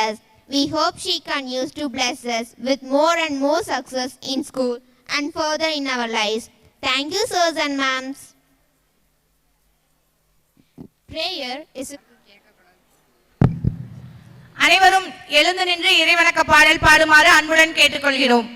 us. We hope she continues to bless us with more and more success in school and further in our lives. Thank you, sirs and ma'ams. Prayer is அனைவரும் எழுந்து நின்று இறைவணக்க பாடல் பாடுமாறு அன்புடன் கேட்டுக்கொள்கிறோம்.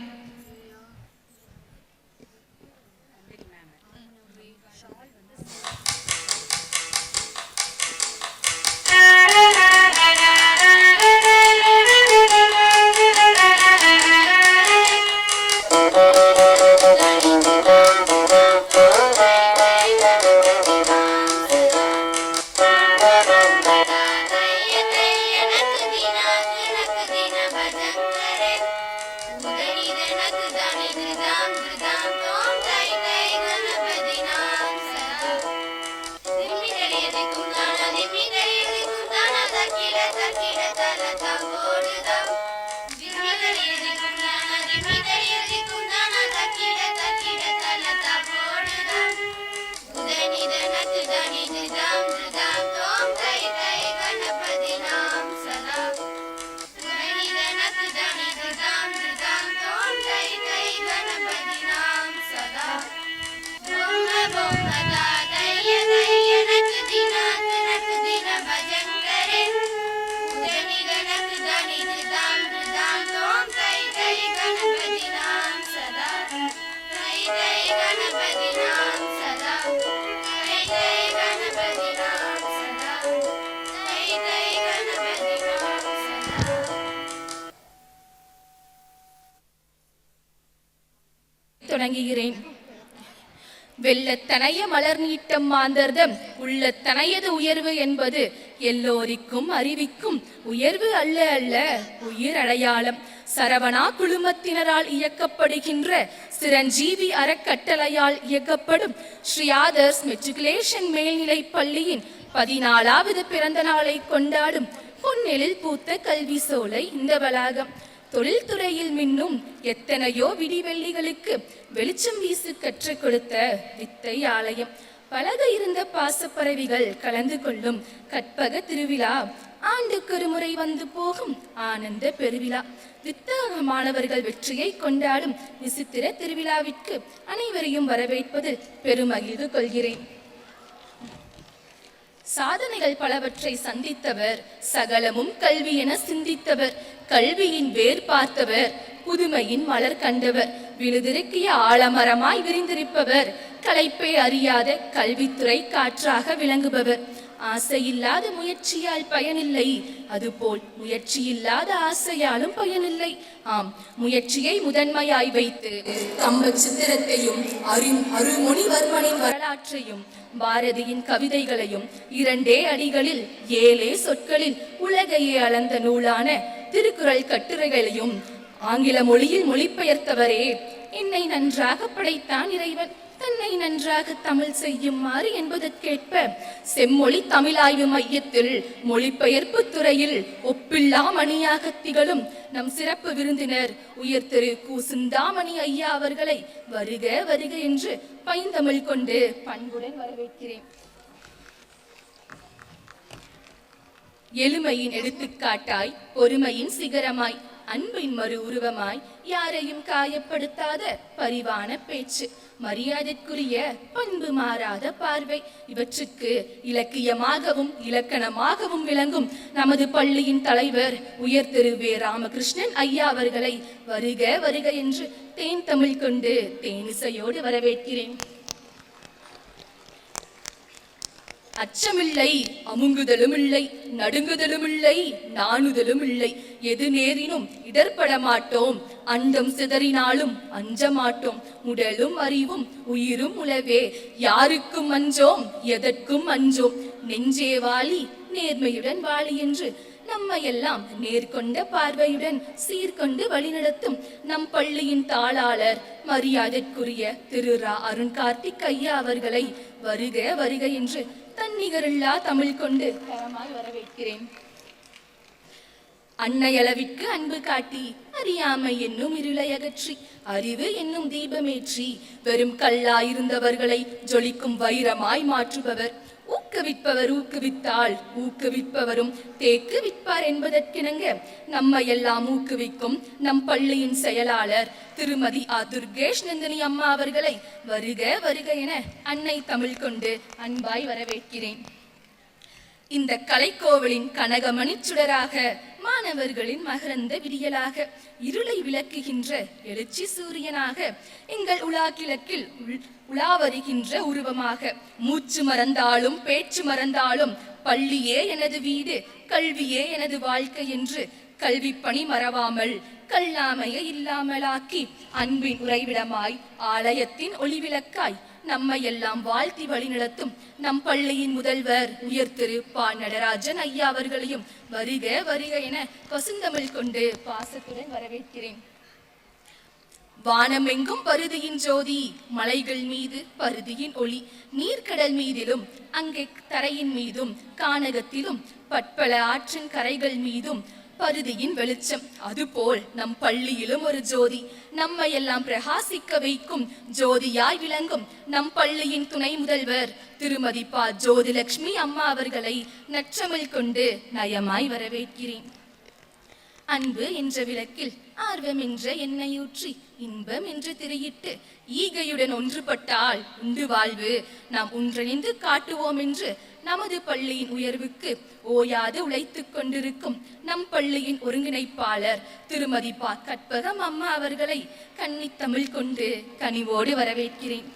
தொடங்குகிறேன். வெள்ளத்தனைய மலர் நீட்டம் மாந்தர்தம் உள்ளத்தனையது உயர்வு என்பது எல்லோருக்கும் அறிவிக்கும் உயர்வு அல்ல அல்ல உயிர் அடையாளம். சரவணா குழுமத்தினரால் இயக்கப்படுகின்ற சிரஞ்சீவி அறக்கட்டளையால் இயக்கப்படும் ஸ்ரீ ஆதர்ஸ் மெட்ரிகுலேஷன் மேல்நிலைப் பள்ளியின் 14வது பிறந்த நாளை கொண்டாடும் பொன்னெழில் பூத்த கல்வி சோலை இந்த வளாகம். தொழில்துறையில் மின்னும் எத்தனையோ விடிவெள்ளிகளுக்கு வெளிச்சம் வீசு கற்றுக் கொடுத்த வித்தை ஆலயம். பழக இருந்த பாசப்பறவைகள் கலந்து கொள்ளும் கற்பக திருவிழா. ஆண்டுக்கு ஒரு முறை வந்து போகும் ஆனந்த பெருவிழா. வித்தக மாணவர்கள் வெற்றியை கொண்டாடும் விசித்திர திருவிழாவிற்கு அனைவரையும் வரவேற்பது பெருமகிழ்வு கொள்கிறேன். சாதனைகள் பலவற்றை சந்தித்தவர், சகலமும் கல்வி என சிந்தித்தவர், கல்வியின் வேர் பார்த்தவர், புதுமையின் மலர் கண்டவர், விழுதிருக்கிய ஆலமரமாய் விரிந்திருப்பவர், களைப்பே அறியாத கல்வித்துறை காற்றாக விளங்குபவர். ஆசையில்லாத முயற்சியால் பயனில்லை, அதுபோல் முயற்சியில்லாத ஆசையாலும் பயனில்லை. ஆம், முயற்சியை முதன்மையாய் வைத்து கம்ப சித்திரத்தையும் அருள்மொழிவர்மனின் வரலாற்றையும் பாரதியின் கவிதைகளையும் 2 அடிகளில் 7 சொற்களில் உலகையே அளந்த நூலான திருக்குறள் கட்டுரைகளையும் ஆங்கில மொழியில் மொழிபெயர்த்தவரே. என்னை நன்றாக படைத்தான் இறைவன், தன்னை நன்றாக தமிழ் செய்யுமாறு என்பதற்கேற்ப செம்மொழி தமிழாய்வு மையத்தில் மொழிபெயர்ப்பு துறையில் ஒப்பில்லா மணியாக திகழும் நம் சிறப்பு விருந்தினர் உயர் திரு கு. சிந்தாமணி ஐயா அவர்களை வருக வருக என்று பைந்தமிழ் கொண்டு பண்புடன் வரவேற்கிறேன். எளிமையின் எடுத்துக்காட்டாய், பொறுமையின் சிகரமாய், அன்பின் மறு உருவமாய், யாரையும் காயப்படுத்தாத பரிவான பேச்சு, மரியாதைக்குரிய பண்பு மாறாத பார்வை, இவற்றுக்கு இலக்கியமாகவும் இலக்கணமாகவும் விளங்கும் நமது பள்ளியின் தலைவர் உயர் திரு வே. ராமகிருஷ்ணன் ஐயா அவர்களை வருக வருக என்று தேன் தமிழ் கொண்டு தேனிசையோடு வரவேற்கிறேன். அச்சமில்லை, அமுங்குதலும் இல்லை, நடுங்குதலும் இல்லை, நாணுதலும் இல்லை, எது நேரினும் இடர்பட மாட்டோம், அண்டம் சிதறினாலும் அஞ்ச மாட்டோம், உடலும் அறிவும் உயிரும் உளவே, யாருக்கும் அஞ்சோம் எதற்கும் அஞ்சோம், நெஞ்சே வாழி நேர்மையுடன் வாழி என்று நம்மையெல்லாம் நேர்கொண்ட பார்வையுடன் சீர்கொண்டு வழிநடத்தும் நம் பள்ளியின் தாளாளர் மரியாதைக்குரிய திரு ரா. அருண் கார்த்திக் ஐயா அவர்களை வருக வருக என்று தன்னிகரில்லா தமிழ் கொண்டு தரமாய் வரவேற்கிறேன். அன்னையளவிற்கு அன்பு காட்டி, அறியாமை என்னும் இருளை அகற்றி, அறிவு என்னும் தீபமேற்றி, வெறும் கல்லாயிருந்தவர்களை ஜொலிக்கும் வைரமாய் மாற்றுபவர், ஊக்க ஊக்குவிப்பவர் ஊக்குவித்தால் ஊக்குவிப்பவரும் தேக்கு விற்பார் என்பதற்கிணங்க நம்மை எல்லாம் ஊக்குவிக்கும் நம் பள்ளியின் செயலாளர் திருமதி துர்கேஷ் நந்தினி அம்மா அவர்களை வருக வருக என அன்னை தமிழ் கொண்டு அன்பாய் வரவேற்கிறேன். இந்த கலைக்கோவிலின் கனகமணி சுடராக, மாணவர்களின் மகரந்த விடியலாக, இருளை விளக்குகின்ற எழுச்சி சூரியனாக, எங்கள் உலா கிழக்கில் உலா வருகின்ற உருவமாக, மூச்சு மறந்தாலும் பேச்சு மறந்தாலும் பள்ளியே எனது வீடு, கல்வியே எனது வாழ்க்கை என்று கல்வி பணி மறவாமல் கல்லாமையை இல்லாமலாக்கி அன்பின் உறைவிடமாய் ஆலயத்தின் ஒளிவிளக்காய் நம்மை எல்லாம் வாழ்த்தி வழிநடத்தும் நம் பள்ளியின் முதல்வர் உயர் திரு பா நடராஜன் ஐயா அவர்களையும் வருக வருக என பசுந்தமிழ் கொண்டு பாசத்துடன் வரவேற்கிறேன். வானம் எங்கும் பருதியின் ஜோதி, மலைகள் மீது பருதியின் ஒளி, நீர்க்கடல் மீதிலும் அங்கே தரையின் மீதும் கானகத்திலும் பற்பல ஆற்றின் கரைகள் மீதும் பருதியின் வெளிச்சம். அதுபோல் நம் பள்ளியிலும் ஒரு ஜோதி, நம்மை எல்லாம் பிரகாசிக்க வைக்கும் ஜோதியாய் விளங்கும் நம் பள்ளியின் துணை முதல்வர் திருமதி பா ஜோதிலட்சுமி அம்மா அவர்களை நற்றமிழ் கொண்டு நயமாய் வரவேற்கிறேன். அன்பு என்ற விளக்கில் ஆர்வம் என்ற எண்ணெயூற்றி இன்பம் என்று திரையிட்டு ஈகையுடன் ஒன்றுபட்டால் உண்டு வாழ்வு, நாம் ஒன்றிணைந்து காட்டுவோம் என்று நமது பள்ளியின் உயர்வுக்கு ஓயாது உழைத்துக் கொண்டிருக்கும் நம் பள்ளியின் ஒருங்கிணைப்பாளர் திருமதி பா கற்பகம் அம்மா அவர்களை கன்னித்தமிழ் கொண்டு கனிவோடு வரவேற்கிறேன்.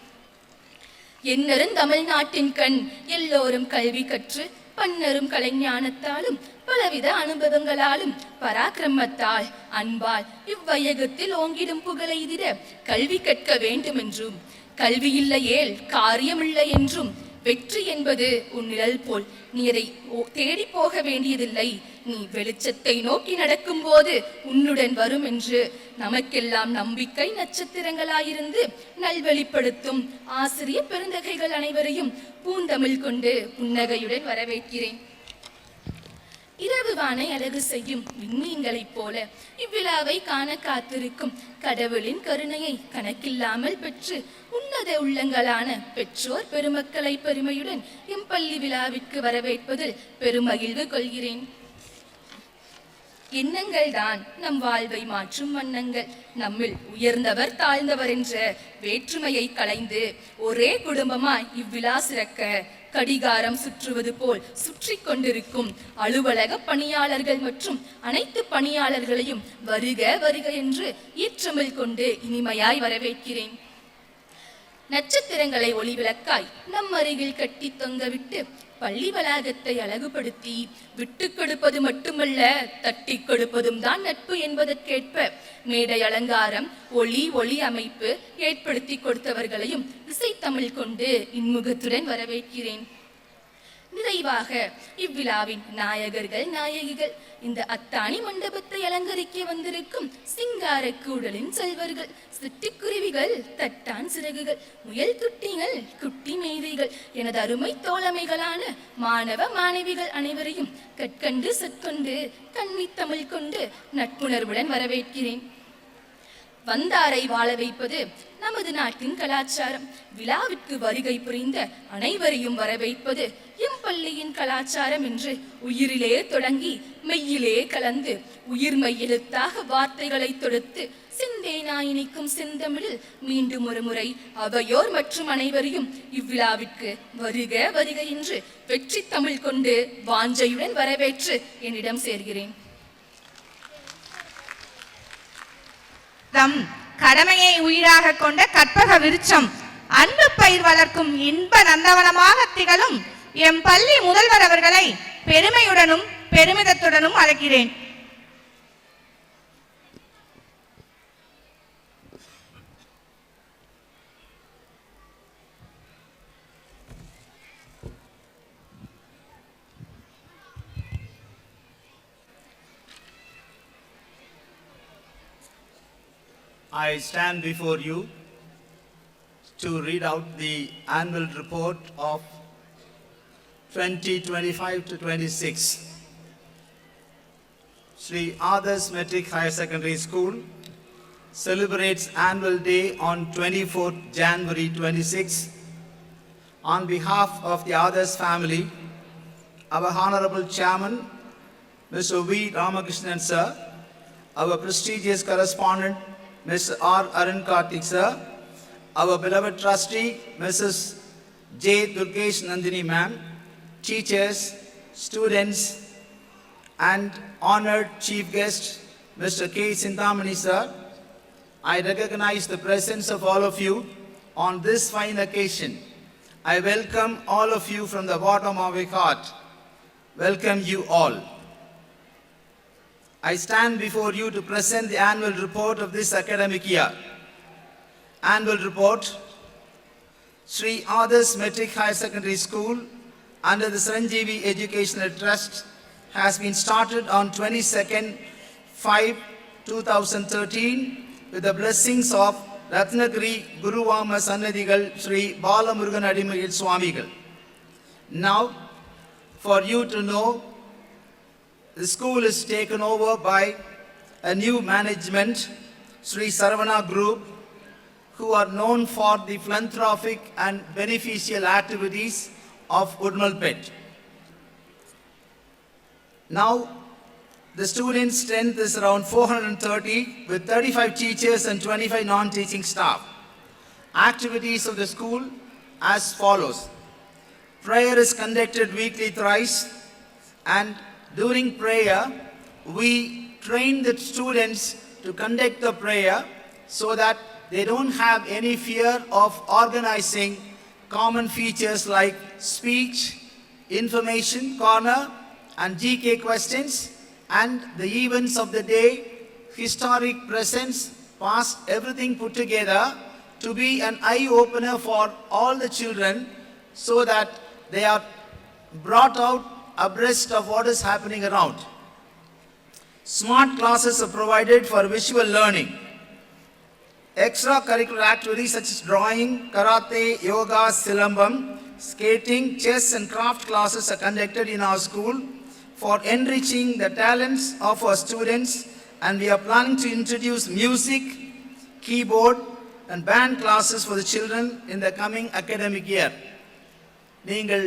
என்னரும் தமிழ்நாட்டின் கண் எல்லோரும் கல்வி கற்று பன்னரும் கலைஞானத்தாலும் பலவித அனுபவங்களாலும் பராக்கிரமத்தால் அன்பால் இவ்வையகத்தில் ஓங்கிடும் புகழெய்திட கல்வி கற்க வேண்டும் என்றும், கல்வி இல்லையேல் காரியமில்லை என்றும், வெற்றி என்பது உன் நிழல் போல், நீ அதை தேடி போக வேண்டியதில்லை, நீ வெளிச்சத்தை நோக்கி நடக்கும் போது உன்னுடன் வரும் என்று நமக்கெல்லாம் நம்பிக்கை நட்சத்திரங்களாயிருந்து நல்வழிப்படுத்தும் ஆசிரிய பெருந்தகைகள் அனைவரையும் பூந்தமிழ் கொண்டு புன்னகையுடன் வரவேற்கிறேன். இரவு வானை அழகு செய்யும் விண்மீன்களைப் போல இவ்விழாவை காண காத்திருக்கும் கடவுளின் கருணையை கணக்கில்லாமல் பெற்று உன்னத உள்ளங்களான பெற்றோர் பெருமக்களை பெருமையுடன் எம் பள்ளி விழாவிற்கு வரவேற்பதில் பெருமகிழ்வு கொள்கிறேன். எண்ணங்கள் தான் நம் வாழ்வை மாற்றும் வண்ணங்கள். நம்மில் உயர்ந்தவர் தாழ்ந்தவர் என்ற வேற்றுமையை களைந்து ஒரே குடும்பமாய் இவ்விழா சிறக்க கடிகாரம் சுற்றுவது போல் சுற்றி கொண்டிருக்கும் அலுவலக பணியாளர்கள் மற்றும் அனைத்து பணியாளர்களையும் வருக வருக என்று ஈற்றமிழ் கொண்டு இனிமையாய் வரவேற்கிறேன். நட்சத்திரங்களை ஒளிவிளக்காய் நம் அருகில் கட்டி தொங்கவிட்டு பள்ளி வளாகத்தை அழகுபடுத்தி விட்டு கொடுப்பது மட்டுமல்ல தட்டி கொடுப்பதும் தான் நட்பு என்பதற்கேற்ப மேடை அலங்காரம் ஒளி அமைப்பு ஏற்படுத்தி கொடுத்தவர்களையும் இசைத்தமிழ் கொண்டு இன்முகத்துடன் வரவேற்கிறேன். நிறைவாக இவ்விழாவின் நாயகர்கள் நாயகிகள், இந்த அத்தாணி மண்டபத்தை அலங்கரிக்க வந்திருக்கும் சிங்கார கூடலின் செல்வர்கள், சிட்டுக்குருவிகள், தட்டான் சிறகுகள், முயல் குட்டிகள், குட்டி மேதைகள், எனது அருமை தோழமைகளான மாணவ மாணவிகள் அனைவரையும் கற்கண்டு சொற்கொண்டு கன்னித்தமிழ் கொண்டு நட்புணர்வுடன் வரவேற்கிறேன். வந்தாரை வாழ வைப்பது நமது நாட்டின் கலாச்சாரம். விழாவிற்கு வருகை புரிந்த அனைவரையும் வரவேற்பது எம் பள்ளியின் கலாச்சாரம் என்று உயிரிலே தொடங்கி மெய்யிலே கலந்து உயிர்மை எழுத்தாக வார்த்தைகளை தொடுத்து சிந்தே நாயினிக்கும் செந்தமிழில் மீண்டும் ஒரு முறை அவையோர் மற்றும் அனைவரையும் இவ்விழாவிற்கு வருக வருக என்று வெற்றி தமிழ் கொண்டு வாஞ்சையுடன் வரவேற்று என்னிடம் சேர்கிறேன். கடமையை உயிராக கொண்ட கற்பக விருட்சம், அன்பு பயிர் வளர்க்கும் இன்ப நந்தவனமாக திகழும் எம் பள்ளி முதல்வர் அவர்களை பெருமையுடனும் பெருமிதத்துடனும் அழைக்கிறேன். I stand before you to read out the annual report of 2025-26. Sri Adarsh Metric Higher Secondary School celebrates annual day on 24th January 26 on behalf of the Adarsh family, our Honorable Chairman, Mr. V. Ramakrishnan sir, our prestigious correspondent, Mr. R. Arun Karthik sir, our beloved trustee, Mrs. J. Durgesh Nandini ma'am, teachers, students, and honored chief guest, Mr. K. Sindhamani sir, I recognize the presence of all of you on this fine occasion. I welcome all of you from the bottom of my heart. Welcome you all. I stand before you to present the annual report of this academic year. Annual report, Sri Adarsh Metric Higher Secondary School under the Saranjeevi Educational Trust has been started on 22nd 5/2013 with the blessings of Ratnagiri Guruvama Sannadhigal Sri Balamurugan Adimayil Swamigal. Now, for you to know, the school is taken over by a new management, Sri Saravana Group, who are known for the philanthropic and beneficial activities of Udmalpet. Now, the student strength is around 430 with 35 teachers and 25 non-teaching staff. Activities of the school as follows. Prayer is conducted weekly thrice, and during prayer, we train the students to conduct the prayer so that they don't have any fear of organizing common features like speech, information corner, and GK questions, and the events of the day, historic presents, past, everything put together to be an eye-opener for all the children so that they are brought out abreast of what is happening around. Smart classes are provided for visual learning. Extracurricular activities such as drawing, karate, yoga, silambam, skating, chess and craft classes are conducted in our school for enriching the talents of our students, and we are planning to introduce music, keyboard and band classes for the children in the coming academic year. நீங்கள்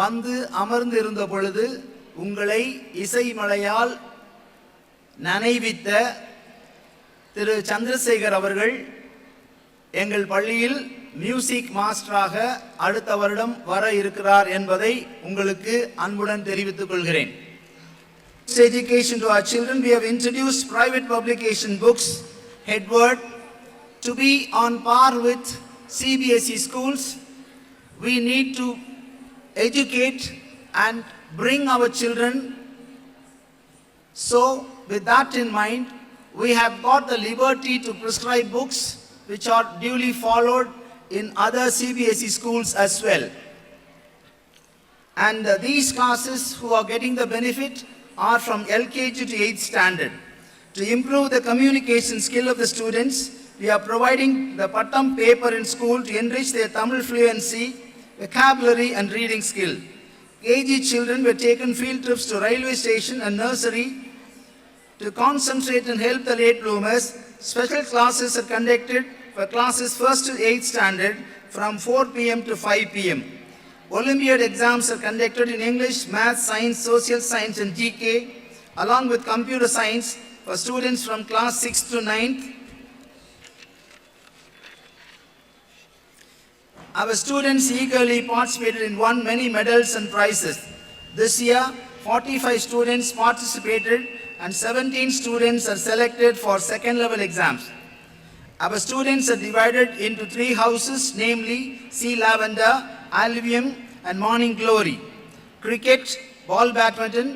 வந்து அமர்ந்து இருந்த பொழுது உங்களை இசை மழையால் நனைவித்த திரு சந்திரசேகர் அவர்கள் எங்கள் பள்ளியில் மியூசிக் மாஸ்டராக அடுத்த வருடம் வர இருக்கிறார் என்பதை உங்களுக்கு அன்புடன் தெரிவித்துக் கொள்கிறேன். Education to our children, we have introduced private publication books, Headword, to be on par with CBSE schools. We need to educate and bring our children. So, with that in mind, we have got the liberty to prescribe books which are duly followed in other CBSE schools as well. And these classes who are getting the benefit are from LKG to 8th standard. To improve the communication skill of the students, we are providing the Pattam paper in school to enrich their Tamil fluency, vocabulary and reading skill. KG children were taken field trips to railway station and nursery to concentrate and help the late bloomers. Special classes are conducted for classes 1st to 8th standard from 4 p.m. to 5 p.m. Olympiad exams are conducted in English, Math, Science, Social Science and GK, along with Computer Science for students from class 6th to 9th. Our students eagerly participated and won many medals and prizes. This year, 45 students participated and 17 students are selected for second level exams. Our students are divided into 3 houses, namely Sea Lavender, Alluvium and Morning Glory. Cricket, ball badminton,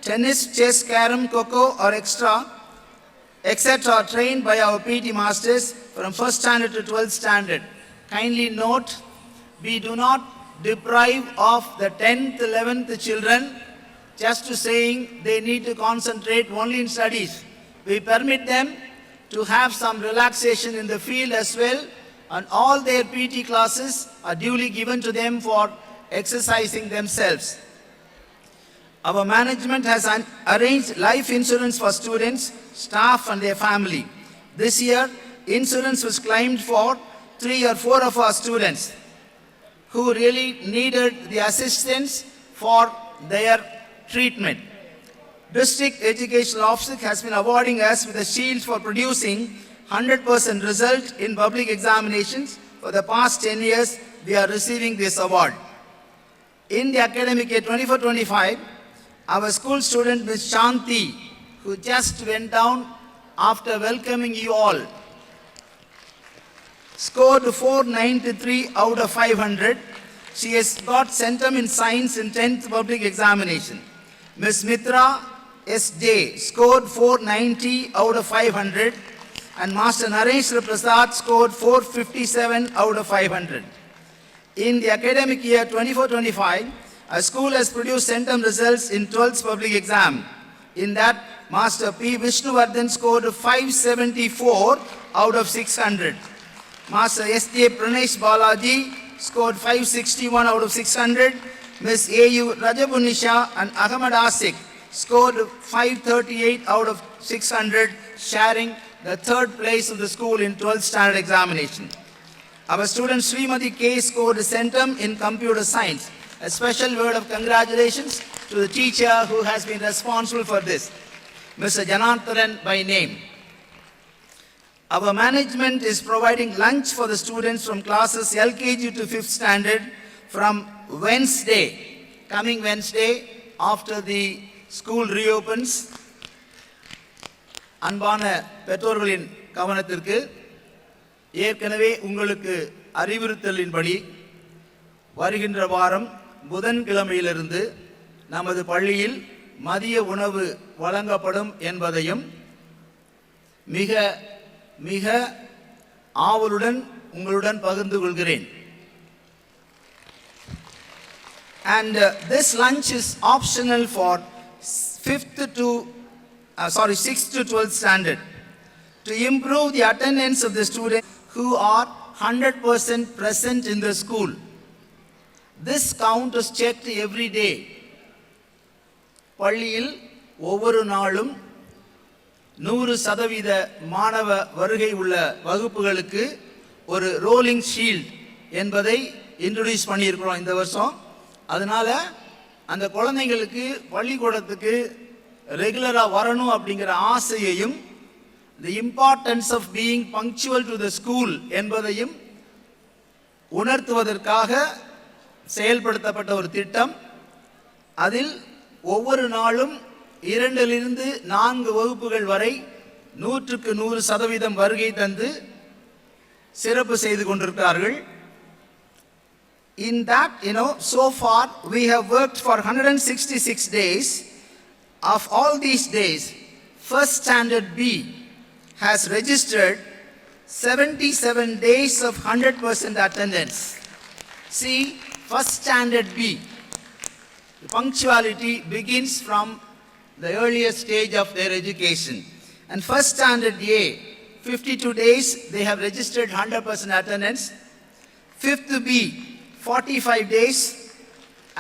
tennis, chess, carom, coco or etc. are trained by our PT masters from 1st standard to 12th standard. Kindly note, we do not deprive of the 10th, 11th children just to saying they need to concentrate only in studies. We permit them to have some relaxation in the field as well, and all their PT classes are duly given to them for exercising themselves. Our management has arranged life insurance for students, staff and their family. This year, insurance was claimed for 3 or 4 of our students. who really needed the assistance for their treatment. District Educational Officer has been awarding us with a shield for producing 100% result in public examinations. For the past 10 years, we are receiving this award. In the academic year 24-25, our school student Ms. Shanti, who just went down after welcoming you all, scored 493 out of 500. She has got centum in science in 10th public examination. Ms. Mitra S.J. scored 490 out of 500 and Master Nareshwar Prasad scored 457 out of 500. In the academic year 24-25, our school has produced centum results in 12th public exam. In that, Master P. Vishnuvardhan scored 574 out of 600. Master S.J. Pranesh Balaji scored 561 out of 600. Ms. A.U. Rajabunisha and Ahmad Asik scored 538 out of 600, sharing the third place of the school in 12th standard examination. Our student Srimati K scored a centum in computer science. A special word of congratulations to the teacher who has been responsible for this, Mr. Janantharan by name. Our management is providing lunch for the students from classes LKG to 5th standard from Wednesday, coming Wednesday after the school reopens. அன்பான பெற்றோர்களின் கவனத்திற்கு, ஏற்கனவே உங்களுக்கு அறிவுறுத்தலின்படி வருகின்ற வாரம் புதன்கிழமையிலிருந்து நமது பள்ளியில் மதிய உணவு வழங்கப்படும் என்பதையும் மிக மிக ஆவலுடன் உங்களுடன் பகிர்ந்து கொள்கிறேன். And this lunch is optional for 6th to 12th standard to improve the attendance of the students who are 100% present in the school. This count is checked every day. பள்ளியில் ஒவ்வொரு நாளும் 100% மாணவ வருகை உள்ள வகுப்புகளுக்கு ஒரு ரோலிங் ஷீல்ட் என்பதை introduce பண்ணியிருக்கிறோம் இந்த வருஷம். அதனால அந்த குழந்தைங்களுக்கு பள்ளிக்கூடத்துக்கு ரெகுலராக வரணும் அப்படிங்கிற ஆசையையும், the importance of being punctual to the school என்பதையும் உணர்த்துவதற்காக செயல்படுத்தப்பட்ட ஒரு திட்டம். அதில் ஒவ்வொரு நாளும் 2லிருந்து 4 வகுப்புகள் வரை 100% வருகை தந்து சிறப்பு செய்து கொண்டிருக்கிறார்கள். In that, so far we have worked for 166 days. Of all these days, first standard B has registered 77 days of 100% attendance. See, first standard B, the punctuality begins from the earliest stage of their education. And first standard A, 52 days, they have registered 100% attendance. Fifth B, 45 days.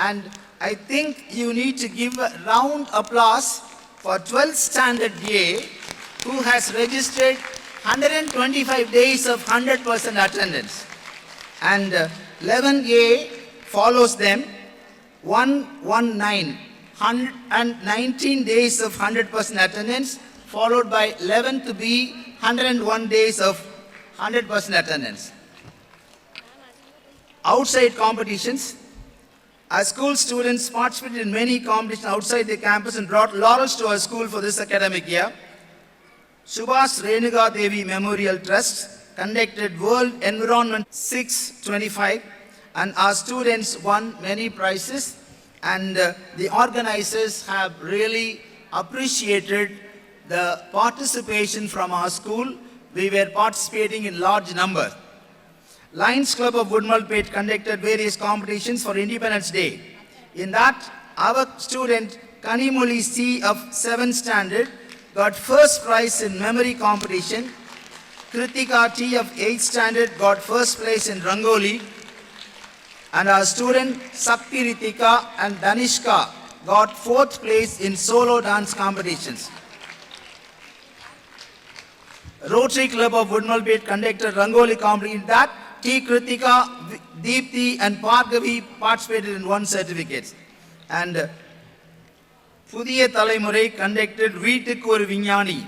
And I think you need to give a round applause for 12th standard A, who has registered 125 days of 100% attendance. And 11A follows them, 119, 119 days of 100% attendance, followed by 11th B, 101 days of 100% attendance. Outside competitions, our school students participated in many competitions outside the campus and brought laurels to our school for this academic year. Subhas Renuka Devi Memorial Trust conducted World Environment 625 and our students won many prizes, and the organizers have really appreciated the participation from our school. We were participating in large numbers. Lions Club of Woodmalpet conducted various competitions for Independence Day. In that, our student Kanimoli C of 7th standard got first prize in memory competition. Kritika T of 8th standard got first place in Rangoli. And our student Sakti Ritika and Danishka got 4th place in solo dance competitions. Rotary Club of Woodmalpet conducted Rangoli competition. In that, T. Kritika, Deepthi and Bhargavi participated in 1 certificate. And Pudiya Thalaimurai conducted Veetukku Oru Viஞ்ஞானி.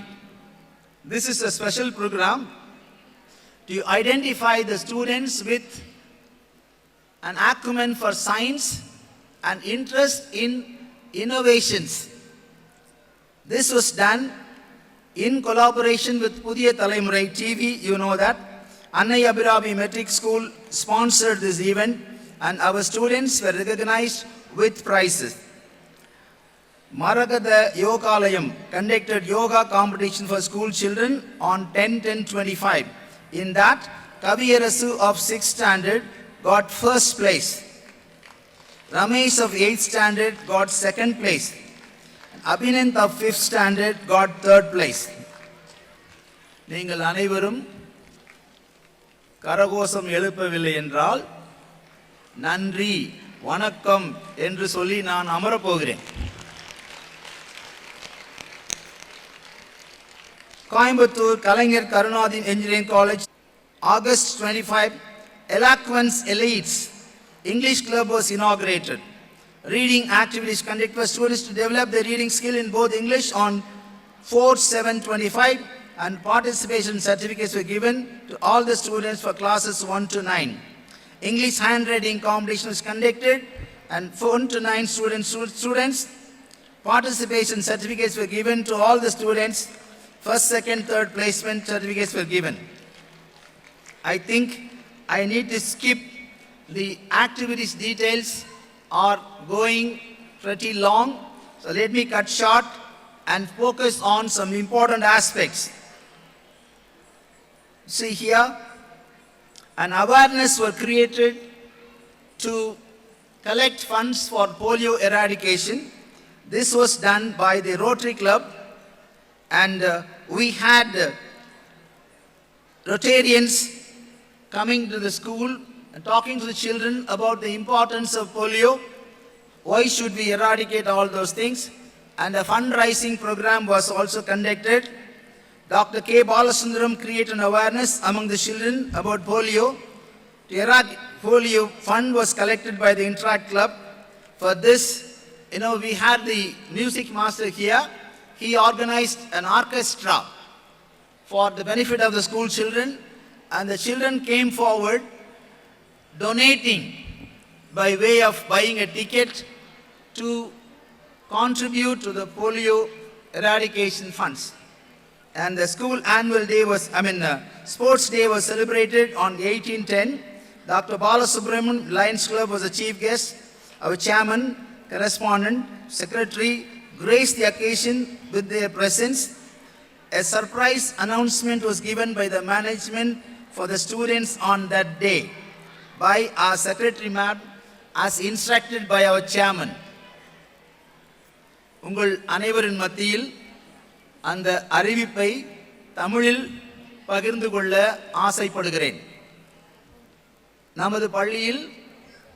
This is a special program to identify the students with an acumen for science and interest in innovations. This was done in collaboration with Pudiya Thalaimurai TV. You know that. Annai Abhirami Metric School sponsored this event and our students were recognized with prizes. Maragada Yogalayam conducted yoga competition for school children on 10/10/25. In that, Kaviyarasu of 6th standard got first place. Ramesh of 8th standard got second place. Abhinant of 5th standard got third place. நீங்கள் அனைவரும் கரகோஷம் எழுப்பவில்லை என்றால் நன்றி வணக்கம் என்று சொல்லி நான் அமரப் போகிறேன். Coimbatore Kalaignar Karunathin Engineering College, August 25, Eloquence Elites English Club was inaugurated. Reading activities conducted for students to develop their reading skill in both English on 4/7/25 and participation certificates were given to all the students for classes 1 to 9. English handwriting competition was conducted and 1 to 9 students participation certificates were given to all the students. First, second, third placement certificates were given. I think I need to skip the activities details are going pretty long. So let me cut short and focus on some important aspects. See here, an awareness was created to collect funds for polio eradication. This was done by the Rotary Club, and we had Rotarians coming to the school and talking to the children about the importance of polio, why should we eradicate all those things, and a fundraising program was also conducted. Dr. K. Balasundaram created an awareness among the children about polio. The polio fund was collected by the Interact Club. For this, we had the music master here. He organized an orchestra for the benefit of the school children, and the children came forward donating by way of buying a ticket to contribute to the polio eradication funds. And the school annual day sports day was celebrated on 18/10. Dr. Balasubramanian Lions Club was the chief guest. Our chairman, correspondent, secretary graced the occasion with their presence. A surprise announcement was given by the management for the students on that day by our secretary ma'am as instructed by our chairman. உங்கள் அனைவரின் மத்தியில் அந்த அறிவிப்பை தமிழில் பகிர்ந்து கொள்ள ஆசைப்படுகிறேன். நமது பள்ளியில்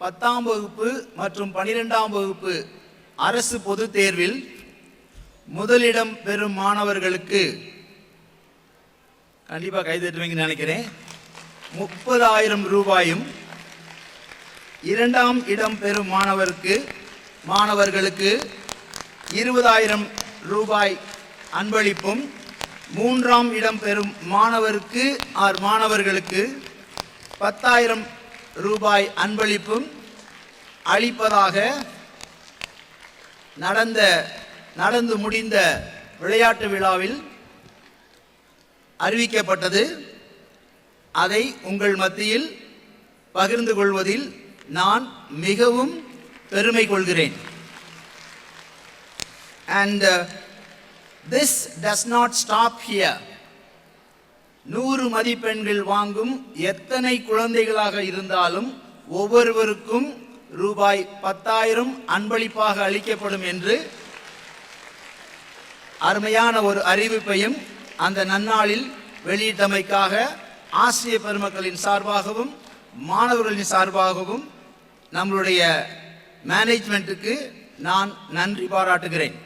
10ஆம் வகுப்பு மற்றும் 12ஆம் வகுப்பு அரசு பொதுத் தேர்வில் முதலிடம் பெறும் மாணவர்களுக்கு கண்டிப்பா கைதட்டுவீங்கன்னு நினைக்கிறேன் 30,000 ரூபாயும், 2ஆம் இடம் பெறும் மாணவர்களுக்கு 20,000 ரூபாய் அன்பளிப்பும், 3ஆம் இடம் பெறும் மாணவர்களுக்கு 10,000 ரூபாய் அன்பளிப்பும் அளிப்பதாக நடந்து முடிந்த விளையாட்டு விழாவில் அறிவிக்கப்பட்டது. அதை உங்கள் மத்தியில் பகிர்ந்து கொள்வதில் நான் மிகவும் பெருமை கொள்கிறேன். And this does not stop here. 100 மதிப்பெண்கள் வாங்கும் எத்தனை குழந்தைகளாக இருந்தாலும் ஒவ்வொருவருக்கும் ரூபாய் 10,000 அன்பளிப்பாக அளிக்கப்படும் என்று அருமையான ஒரு அறிவிப்பையும் அந்த நன்னாளில் வெளியிட்டமைக்காக ஆசிரியர் பெருமக்களின் சார்பாகவும் மாணவர்களின் சார்பாகவும் நம்மளுடைய மேனேஜ்மெண்ட்டுக்கு நான் நன்றி பாராட்டுகிறேன்.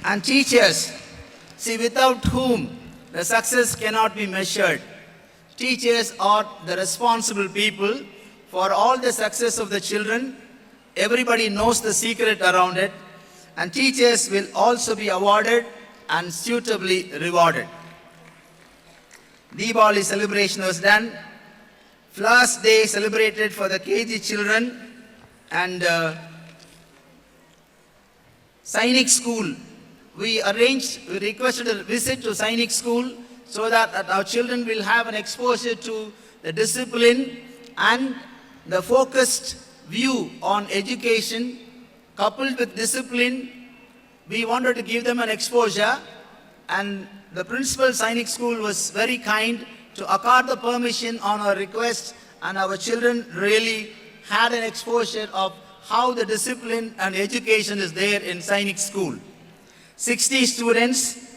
And teachers, see, without whom the success cannot be measured. Teachers are the responsible people for all the success of the children. Everybody knows the secret around it, and teachers will also be awarded and suitably rewarded. Diwali celebration was done. Flowers Day celebrated for the KG children, and Sainik School. We requested a visit to Sainik School so that our children will have an exposure to the discipline and the focused view on education coupled with discipline. We wanted to give them an exposure, and the principal Sainik School was very kind to accord the permission on our request, and our children really had an exposure of how the discipline and education is there in Sainik School. 60 students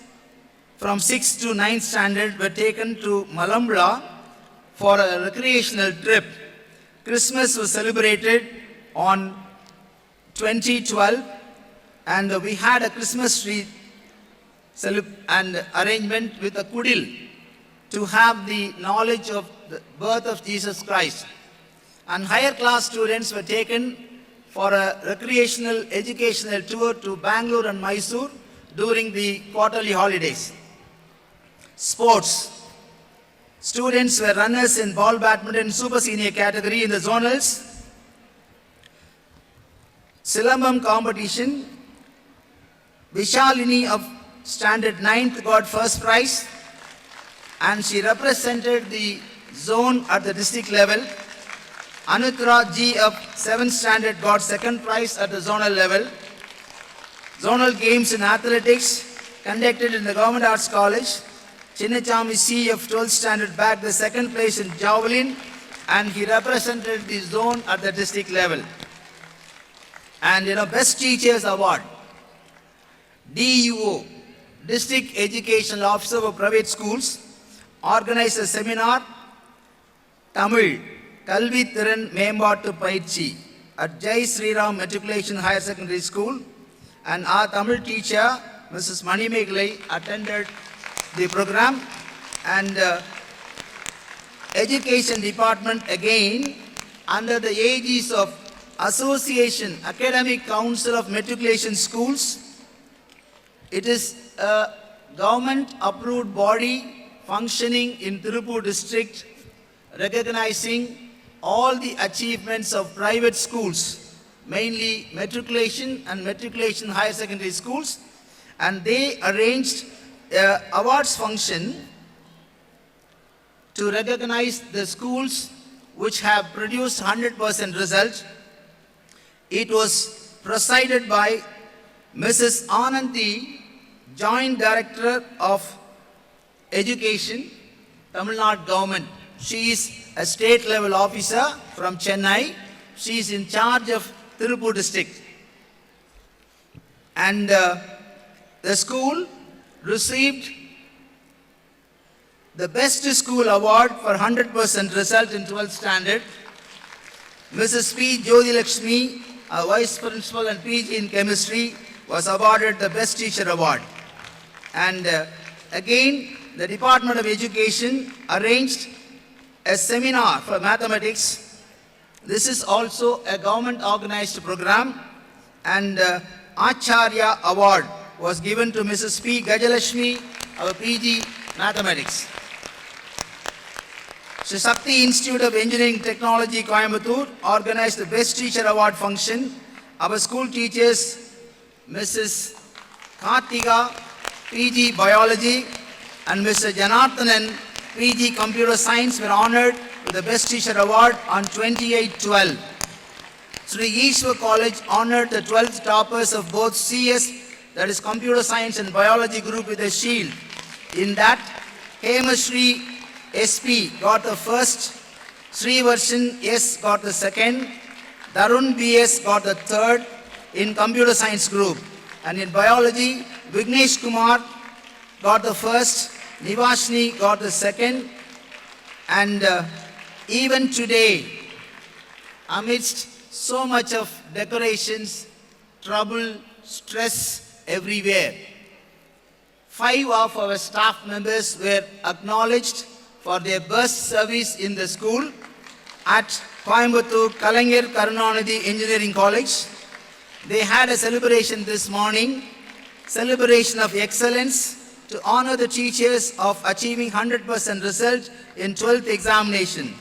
from 6th to 9th standard were taken to Malambla for a recreational trip. Christmas was celebrated on 2012, and we had a Christmas tree and arrangement with a kudil to have the knowledge of the birth of Jesus Christ. And higher class students were taken for a recreational educational tour to Bangalore and Mysore during the quarterly holidays. Sports. Students were runners in ball badminton super senior category in the zonals. Silambam competition. Vishalini of standard 9th got first prize, and she represented the zone at the district level. Anutra G of 7th standard got second prize at the zonal level. Zonal games in athletics conducted in the Government Arts College. Chinnachami C of 12th standard bagged the second place in javelin, and he represented the zone at the district level. And Best Teachers Award. DUO, District Educational Officer for Private Schools, organized a seminar, Tamil, Kalvi Thiran Membattu Paichi, at Jai Sri Ram Matriculation Higher Secondary School, and our Tamil teacher, Mrs. Manimegalai, attended the program. And Education Department, again, under the aegis of Association Academic Council of Matriculation Schools. It is a government-approved body functioning in Tirupur district, recognizing all the achievements of private schools, mainly matriculation and matriculation higher secondary schools, and they arranged an awards function to recognize the schools which have produced 100% result. It was presided by Mrs. Ananthi, Joint Director of Education, Tamil Nadu Government. She is a state level officer from Chennai. She is in charge of Tirupur district. And the school received the Best School Award for 100% result in 12th standard. Mrs. P. Jyoti Lakshmi, a Vice Principal and PG in Chemistry, was awarded the Best Teacher Award. And again, the Department of Education arranged a seminar for mathematics. This is also a government-organized program, and Acharya Award was given to Mrs. P. Gajalashmi, our PG Mathematics. Sri Shakti Institute of Engineering Technology, Coimbatore, organized the Best Teacher Award function. Our school teachers, Mrs. Kartika, PG Biology, and Mr. Janardhanan, PG Computer Science, were honored with the Best Teacher Award on 28/12. Sri Ishwar College honored the 12th toppers of both CS, that is Computer Science and Biology group, with a shield. In that, Hemashri SP got the first, Sri Varshan S got the second, Darun BS got the third in Computer Science group. And in Biology, Vignesh Kumar got the first, Nivashni got the second. And even today, amidst so much of decorations, trouble, stress everywhere, 5 of our staff members were acknowledged for their best service in the school at Coimbatore Kalaignar Karunanidhi Engineering College. They had a celebration this morning, celebration of excellence to honor the teachers of achieving 100% result in 12th examination.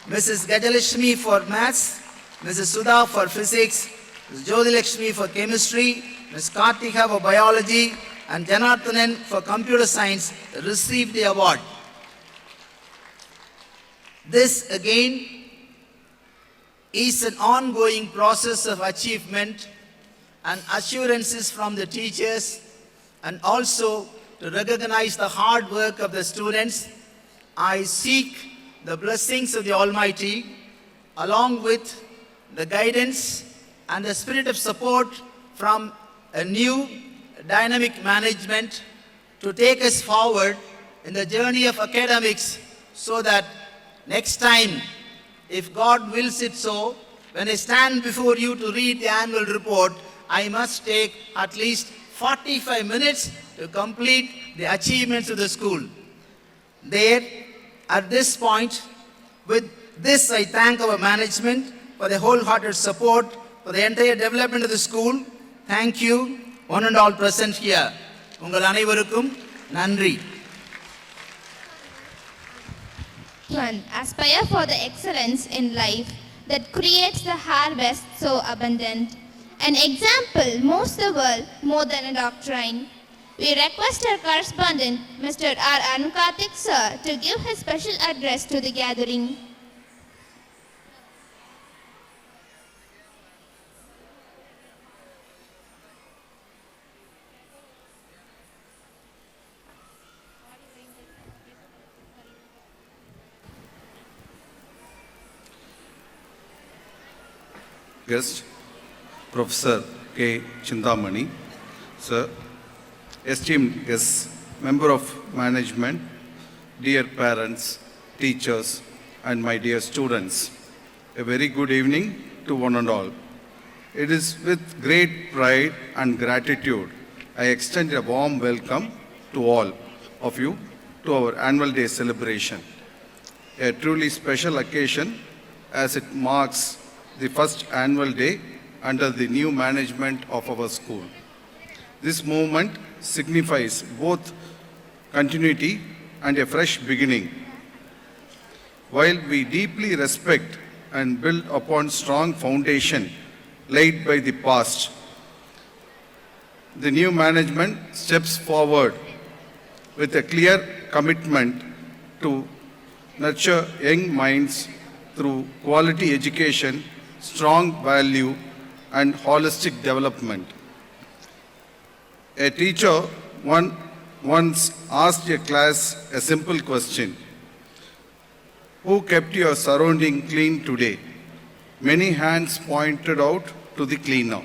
Mrs. Gajalashmi for maths, Mrs. Sudha for physics, Ms. Jyothilakshmi for chemistry, Ms. Kartika for biology, and Janardhanan for computer science received the award. This again is an ongoing process of achievement and assurances from the teachers, and also to recognize the hard work of the students. I seek the blessings of the Almighty along with the guidance and the spirit of support from a new dynamic management to take us forward in the journey of academics, so that next time, if God wills it so, when I stand before you to read the annual report, I must take at least 45 minutes to complete the achievements of the school. There, at this point, with this I thank our management for the wholehearted support for the entire development of the school. Thank you, one and all present here. உங்கள் அனைவருக்கும் நன்றி. One, aspire for the excellence in life that creates the harvest so abundant. An example moves the world more than a doctrine. We request our correspondent, Mr. R. Anukarthik sir, to give his special address to the gathering. Guest, Professor K. Chindamani, Sir, esteemed guests, member of management, dear parents, teachers, and my dear students, a very good evening to one and all. It is with great pride and gratitude I extend a warm welcome to all of you to our annual day celebration, a truly special occasion as it marks the first annual day under the new management of our school. This movement signifies both continuity and a fresh beginning. While we deeply respect and build upon strong foundation laid by the past, the new management steps forward with a clear commitment to nurture young minds through quality education, strong value, and holistic development. A teacher once asked a class a simple question: who kept your surrounding clean today? Many hands pointed out to the cleaner.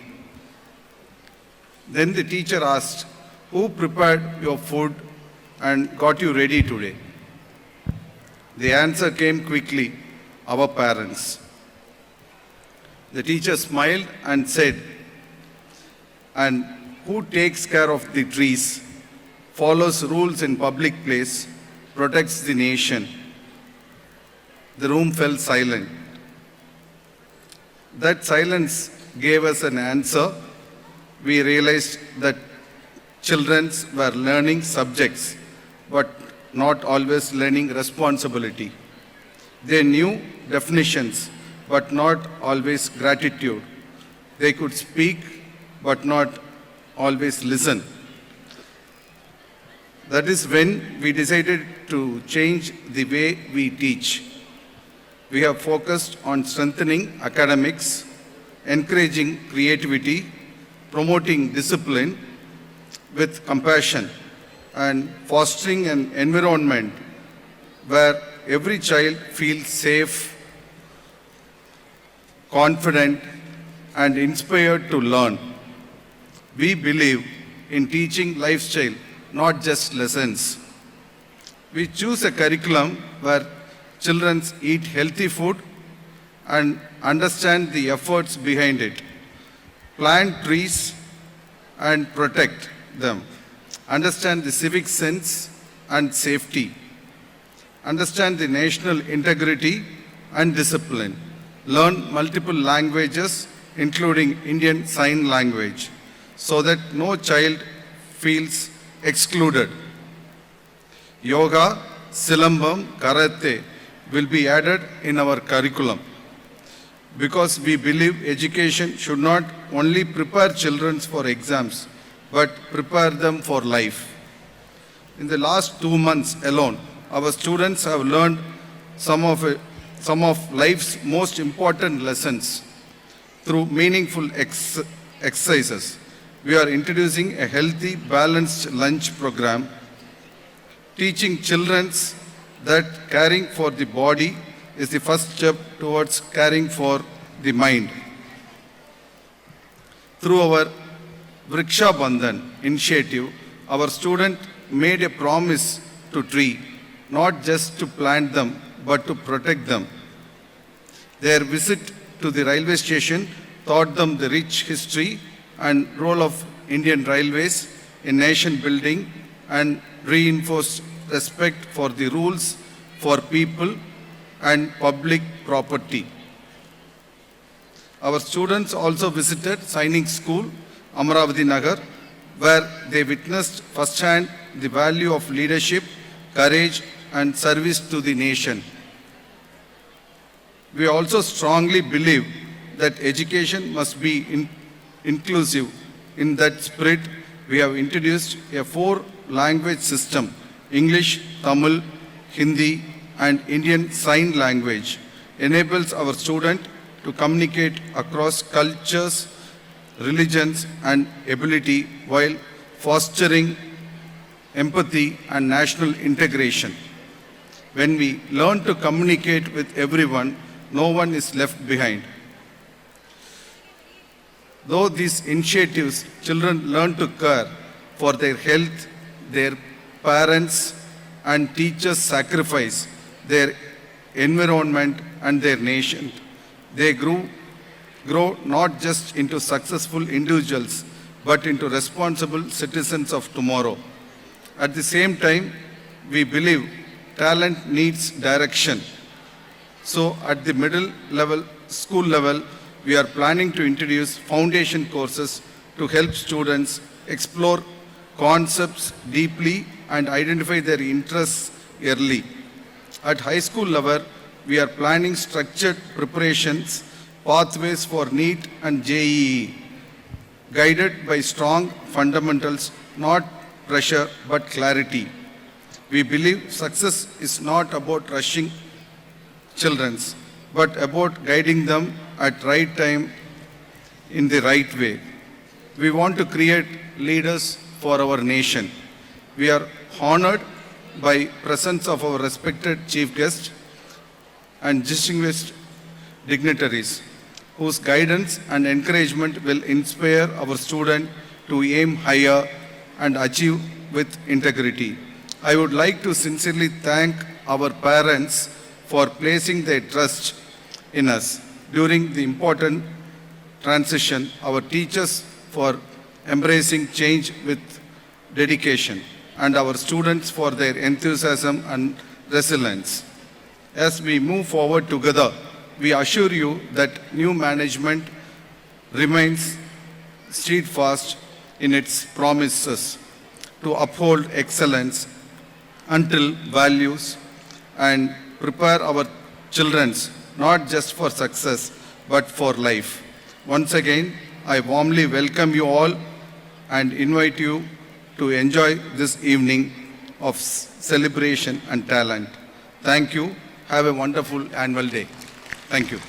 Then the teacher asked, who prepared your food and got you ready today? The answer came quickly: our parents. The teacher smiled and said, and who takes care of the trees, follows rules in public place, protects the nation? The room fell silent. That silence gave us an answer. We realized that children were learning subjects, but not always learning responsibility. They knew definitions, but not always gratitude. They could speak, but not always listen. That is when we decided to change the way we teach. We have focused on strengthening academics, encouraging creativity, promoting discipline with compassion, and fostering an environment where every child feels safe, confident, and inspired to learn. We believe in teaching lifestyle, not just lessons. We choose a curriculum where children eat healthy food and understand the efforts behind it, plant trees and protect them, understand the civic sense and safety, understand the national integrity and discipline, learn multiple languages including Indian Sign Language, so that no child feels excluded. Yoga, Silambam, Karate will be added in our curriculum because we believe education should not only prepare children for exams but prepare them for life. In the last 2 months alone, our students have learned some of life's most important lessons through meaningful exercises. We are introducing a healthy, balanced lunch program, teaching children that caring for the body is the first step towards caring for the mind. Through our Vriksha Bandhan initiative, our student made a promise to tree, not just to plant them, but to protect them. Their visit to the railway station taught them the rich history and role of Indian Railways in nation building and reinforced respect for the rules for people and public property. Our students also visited Sainik School, Amaravati Nagar, where they witnessed firsthand the value of leadership, courage, and service to the nation. We also strongly believe that education must be inclusive. In that spirit, we have introduced a 4-language system: English, Tamil, Hindi, and Indian Sign Language. Enables our student to communicate across cultures, religions, and ability while fostering empathy and national integration. When we learn to communicate with everyone, no one is left behind. Though these initiatives, children learn to care for their health, their parents and teachers sacrifice their environment and their nation. They grow not just into successful individuals, but into responsible citizens of tomorrow. At the same time, we believe talent needs direction. So at the middle level, school level, we are planning to introduce foundation courses to help students explore concepts deeply and identify their interests early. At high school level, we are planning structured preparations, pathways for NEET and JEE, guided by strong fundamentals, not pressure but clarity. We believe success is not about rushing children, but about guiding them at right time in the right way. We want to create leaders for our nation. We are honored by presence of our respected chief guest and distinguished dignitaries whose guidance and encouragement will inspire our students to aim higher and achieve with integrity. I would like to sincerely thank our parents for placing their trust in us during the important transition, our teachers for embracing change with dedication, and our students for their enthusiasm and resilience. As we move forward together, we assure you that new management remains steadfast in its promises to uphold excellence until values and prepare our children not just for success but for life. Once again, I warmly welcome you all and invite you to enjoy this evening of celebration and talent. Thank you. Have a wonderful annual day. Thank you.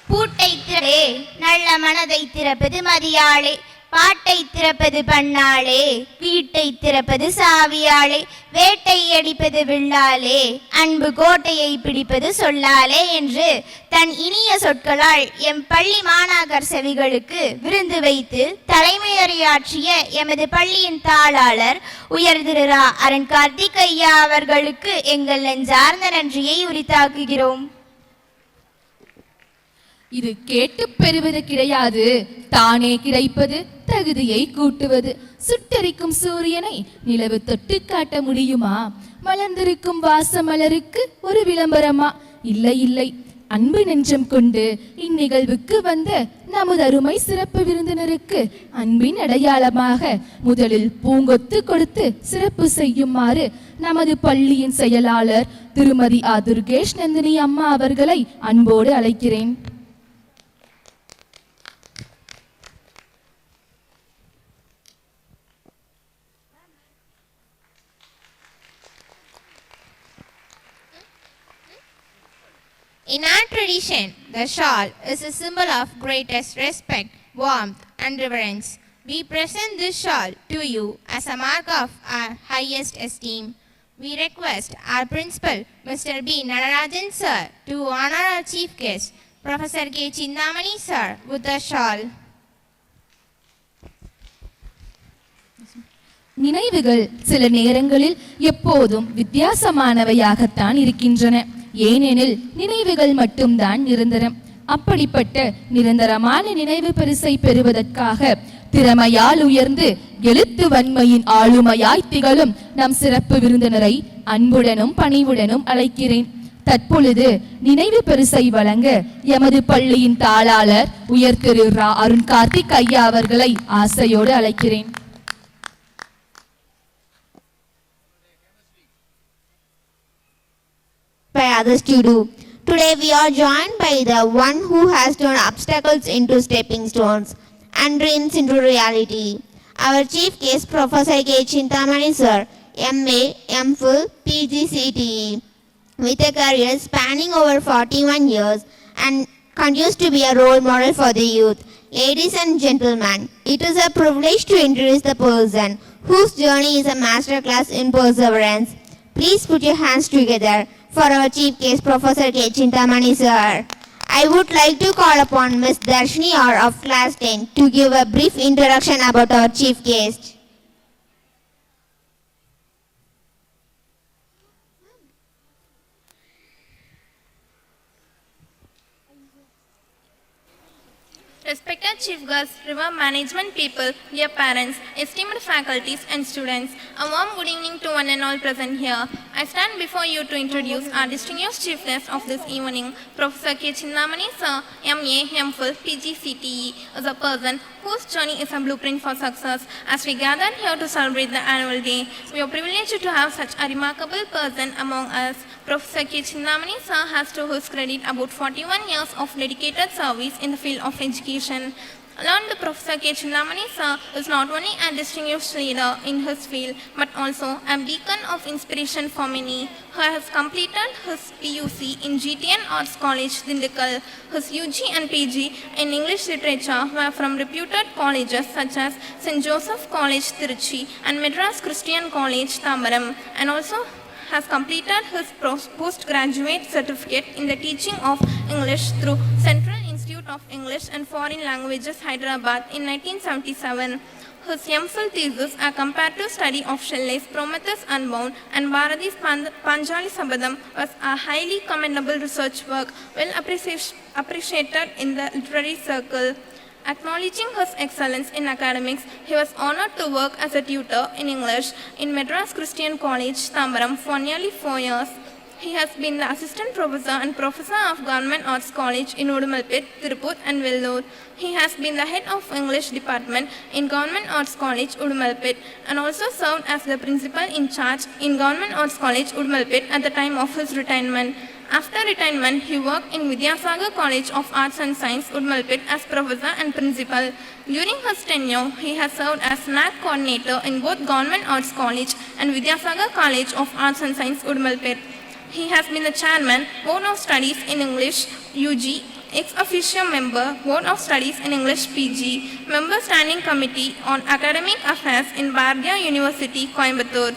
பூட்டை திறப்பதே நல்ல மனதை திறப்பது மதியாளே, பாட்டை திறப்பது பண்ணாளே, வீட்டை திறப்பது சாவியாளே, வேட்டை அடிப்பது வில்லாலே, அன்பு கோட்டையை பிடிப்பது சொல்லாலே என்று தன் இனிய சொற்களால் எம் பள்ளி மாணாக்கர் செவிகளுக்கு விருந்து வைத்து தலைமையுரையாற்றிய எமது பள்ளியின் தாளாளர் உயர் திரு ரா. அருண் கார்த்திக் ஐயா அவர்களுக்கு எங்கள் நெஞ்சார்ந்த நன்றியை உரித்தாக்குகிறோம். இது கேட்டு பெறுவது கிடையாது, தானே கிடைப்பது தகுதியை கூட்டுவது. சுட்டெரிக்கும் சூரியனை நிலவு தொட்டு காட்ட முடியுமா? மலர்ந்திருக்கும் வாசமலருக்கு ஒரு விளம்பரமா? இல்லை இல்லை, அன்பு நெஞ்சம் கொண்டு இந்நிகழ்வுக்கு வந்த நமது அருமை சிறப்பு விருந்தினருக்கு அன்பின் அடையாளமாக முதலில் பூங்கொத்து கொடுத்து சிறப்பு செய்யுமாறு நமது பள்ளியின் செயலாளர் திருமதி துர்கேஷ் நந்தினி அம்மா அவர்களை அன்போடு அழைக்கிறேன். In our tradition, the shawl is a symbol of greatest respect, warmth, and reverence. We present this shawl to you as a mark of our highest esteem. We request our principal, Mr. B. Nadarajan sir, to honor our chief guest, Professor K. Chindamani sir, with the shawl. நினைவுகள் சில நேரங்களில் எப்போதும் வித்தியாசமானவையாகத்தான் இருக்கின்றன. ஏனெனில் நினைவுகள் மட்டும்தான் நிரந்தரம். அப்படிப்பட்ட நிரந்தரமான நினைவு பரிசை பெறுவதற்காக திறமையால் உயர்ந்து எழுத்து வன்மையின் ஆளுமையாய் திகழும் நம் சிறப்பு விருந்தினரை அன்புடனும் பணிவுடனும் அழைக்கிறேன். தற்பொழுது நினைவு பரிசை வழங்க எமது பள்ளியின் தாளாளர் உயர் திரு அருண் கார்த்திக் ஐயா அவர்களை ஆசையோடு அழைக்கிறேன். By others to do. Today we are joined by the one who has turned obstacles into stepping stones and dreams into reality. Our chief guest, Professor K. Chintamani sir, MA, MPhil, PG, CTE, with a career spanning over 41 years and continues to be a role model for the youth. Ladies and gentlemen, it is a privilege to introduce the person whose journey is a masterclass in perseverance. Please put your hands together for our chief guest, Professor K. Chintamani sir. I would like to call upon Ms. Darshini R of class 10 to give a brief introduction about our chief guest. Respected Chief Guests, River Management people, dear parents, esteemed faculties and students, a warm good evening to one and all present here. I stand before you to introduce our distinguished chief guest of this evening, Professor K. Chindamani sir, MA, MPhil, PG, CTE, is a person whose journey is a blueprint for success. As we gather here to celebrate the annual day, we are privileged to have such a remarkable person among us. Professor K. Chindamani sir has to his credit about 41 years of dedicated service in the field of education. Learned Professor K. Chindamani sir is not only a distinguished leader in his field but also a beacon of inspiration for many. He has completed his PUC in GTN Arts College, Dindikal. His UG and PG in English literature were from reputed colleges such as St. Joseph College, Tiruchi and Madras Christian College, Tambaram, and also has completed his postgraduate certificate in the teaching of English through Central Institute of English and Foreign Languages, Hyderabad in 1977. His MPhil thesis, a comparative study of Shelley's Prometheus Unbound and Bharati's Panjali Sabadam, was a highly commendable research work, well appreciated in the literary circle. Acknowledging his excellence in academics, he was honored to work as a tutor in English in Madras Christian College, Tambaram for nearly 4 years. He has been the assistant professor and professor of Government Arts College in Udumalpet, Tirupur and Vellore. He has been the head of English department in Government Arts College, Udumalpet, and also served as the principal in charge in Government Arts College, Udumalpet at the time of his retirement. After retirement, he worked in Vidyasagar College of Arts and Science, Udumalpet as professor and principal. During his tenure, he has served as NAC coordinator in both Government Arts College and Vidyasagar College of Arts and Science, Udumalpet. He has been the chairman, Board of Studies in English, UG, ex-officio member, Board of Studies in English, PG, member standing committee on academic affairs in Bharatiya University, Coimbatore.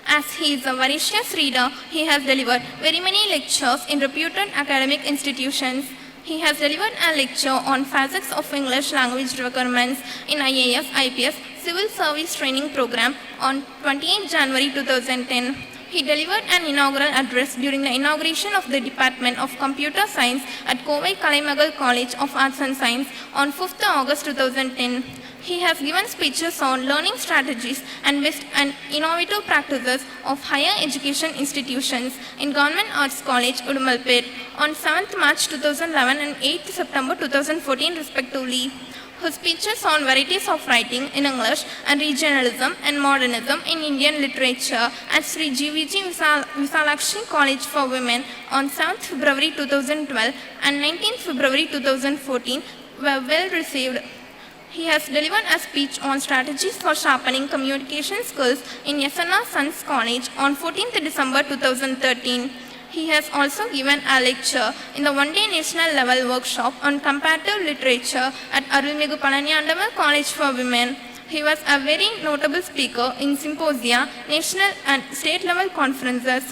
As he is a voracious reader, he has delivered very many lectures in reputed academic institutions. He has delivered a lecture on facets of English language requirements in IAS, IPS, Civil Service Training Program on 28 January 2010. He delivered an inaugural address during the inauguration of the Department of Computer Science at Kovai Kalaimagal College of Arts and Science on 5th August 2010. He has given speeches on learning strategies and best and innovative practices of higher education institutions in Government Arts College, Udumalpet on 7th March 2011 and 8th September 2014 respectively. His speeches on varieties of writing in English and regionalism and modernism in Indian literature at Sri GVG Visalakshi College for Women on 7th February 2012 and 19th February 2014 were well received. He has delivered a speech on strategies for sharpening communication skills in SNR Sons College on 14th December 2013. He has also given a lecture in the one-day national level workshop on comparative literature at Arulmigu Palaniyandamal College for Women. He was a very notable speaker in symposia, national and state level conferences.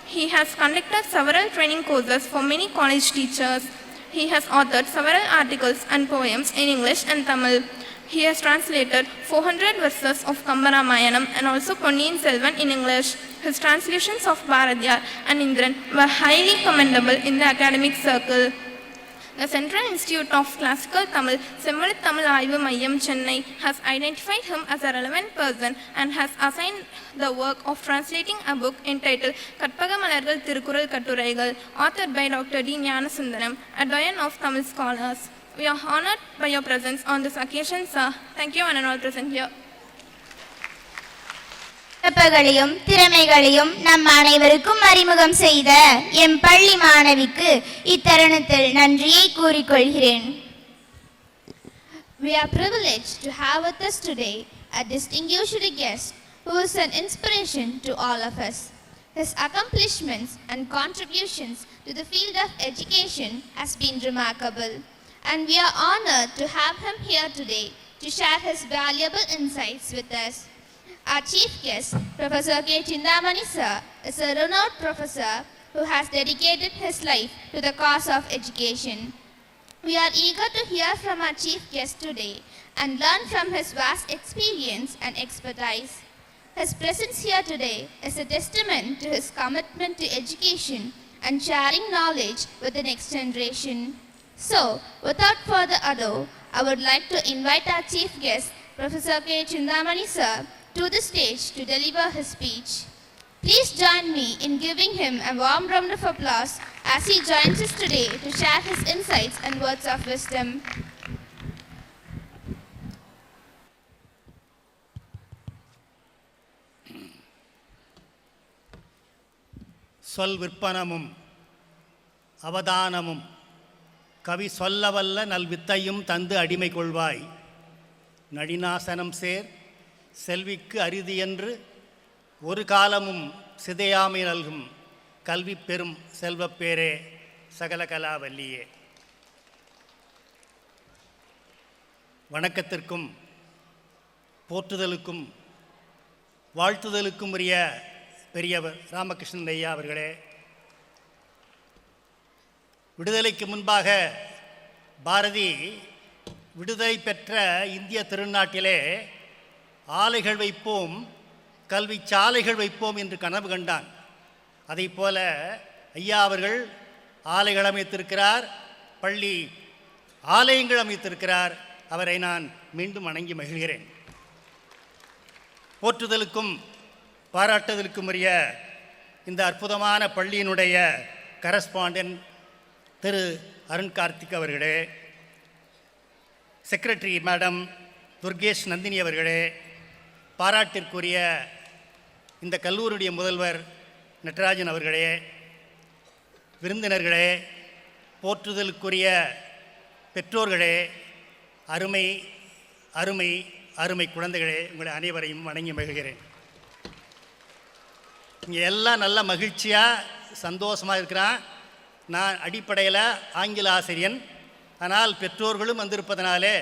He has conducted several training courses for many college teachers. He has authored several articles and poems in English and Tamil. He has translated 400 verses of Kambaramayanam and also Ponniyin Selvan in English. His translations of Bharadiyar and Indran were highly commendable in the academic circle. The Central Institute of Classical Tamil, Semmal Tamil Aivu Mayyam, Chennai has identified him as a relevant person and has assigned the work of translating a book entitled Katpaga Malargal Thirukural Katturaigal, authored by Dr. D. Gnanasundaram, a doyen of Tamil scholars. We are honored by your presence on this occasion, sir. Thank you and all present here. சிறப்புகளையும் திறமைகளையும் நம் அனைவருக்கும் அறிமுகம் செய்த M பள்ளி மாணவிக்கு இத்தருணத்தில் நன்றியை கூறிக்கொள்கிறேன். We are privileged to have with us today a distinguished guest who is an inspiration to all of us. His accomplishments and contributions to the field of education has been remarkable, and we are honored to have him here today to share his valuable insights with us. Our chief guest, Professor K. Chindamani sir, is a renowned professor who has dedicated his life to the cause of education. We are eager to hear from our chief guest today and learn from his vast experience and expertise. His presence here today is a testament to his commitment to education and sharing knowledge with the next generation. So, without further ado, I would like to invite our chief guest, Professor K. Chindamani sir, to the stage to deliver his speech. Please join me in giving him a warm round of applause as he joins us today to share his insights and words of wisdom. சொல் விற்பனமும் அவதானமும் கவி சொல்லவல்ல நல்வித்தையும் தந்து அடிமை கொள்வாய் நடினாசனம் சேர் செல்விக்கு அரிது என்று ஒரு காலமும் சிதையாமை நல்கும் கல்வி பெறும் செல்வப்பேரே சகலகலாவல்லியே. வணக்கத்திற்கும் போற்றுதலுக்கும் வாழ்த்துதலுக்கும் உரிய பெரியவர் ராமகிருஷ்ணன் ஐயா அவர்களே, விடுதலைக்கு முன்பாக பாரதி விடுதலை பெற்ற இந்திய திருநாட்டிலே ஆலைகள் வைப்போம், கல்வி சாலைகள் வைப்போம் என்று கனவு கண்டான். அதை போல ஐயா அவர்கள் ஆலைகள் அமைத்திருக்கிறார், பள்ளி ஆலயங்கள் அமைத்திருக்கிறார். அவரை நான் மீண்டும் வணங்கி மகிழ்கிறேன். போற்றுதலுக்கும் பாராட்டுதலுக்கும் உரிய இந்த அற்புதமான பள்ளியினுடைய கரஸ்பாண்டன்ட் திரு அருண் கார்த்திக் அவர்களே, செக்ரட்டரி மேடம் துர்கேஷ் நந்தினி அவர்களே, பாராட்டிற்குரிய இந்த கல்லூரியுடைய முதல்வர் நட்ராஜன் அவர்களே, விருந்தினர்களே, போற்றுதலுக்குரிய பெற்றோர்களே, அருமை அருமை அருமை குழந்தைகளே, உங்களை அனைவரையும் வணங்கி மகிழ்கிறேன். இங்கே எல்லாம் நல்ல மகிழ்ச்சியாக சந்தோஷமாக இருக்கிறான். நான் அடிப்படையில் ஆங்கில ஆசிரியன், ஆனால் பெற்றோர்களும் வந்திருப்பதனாலே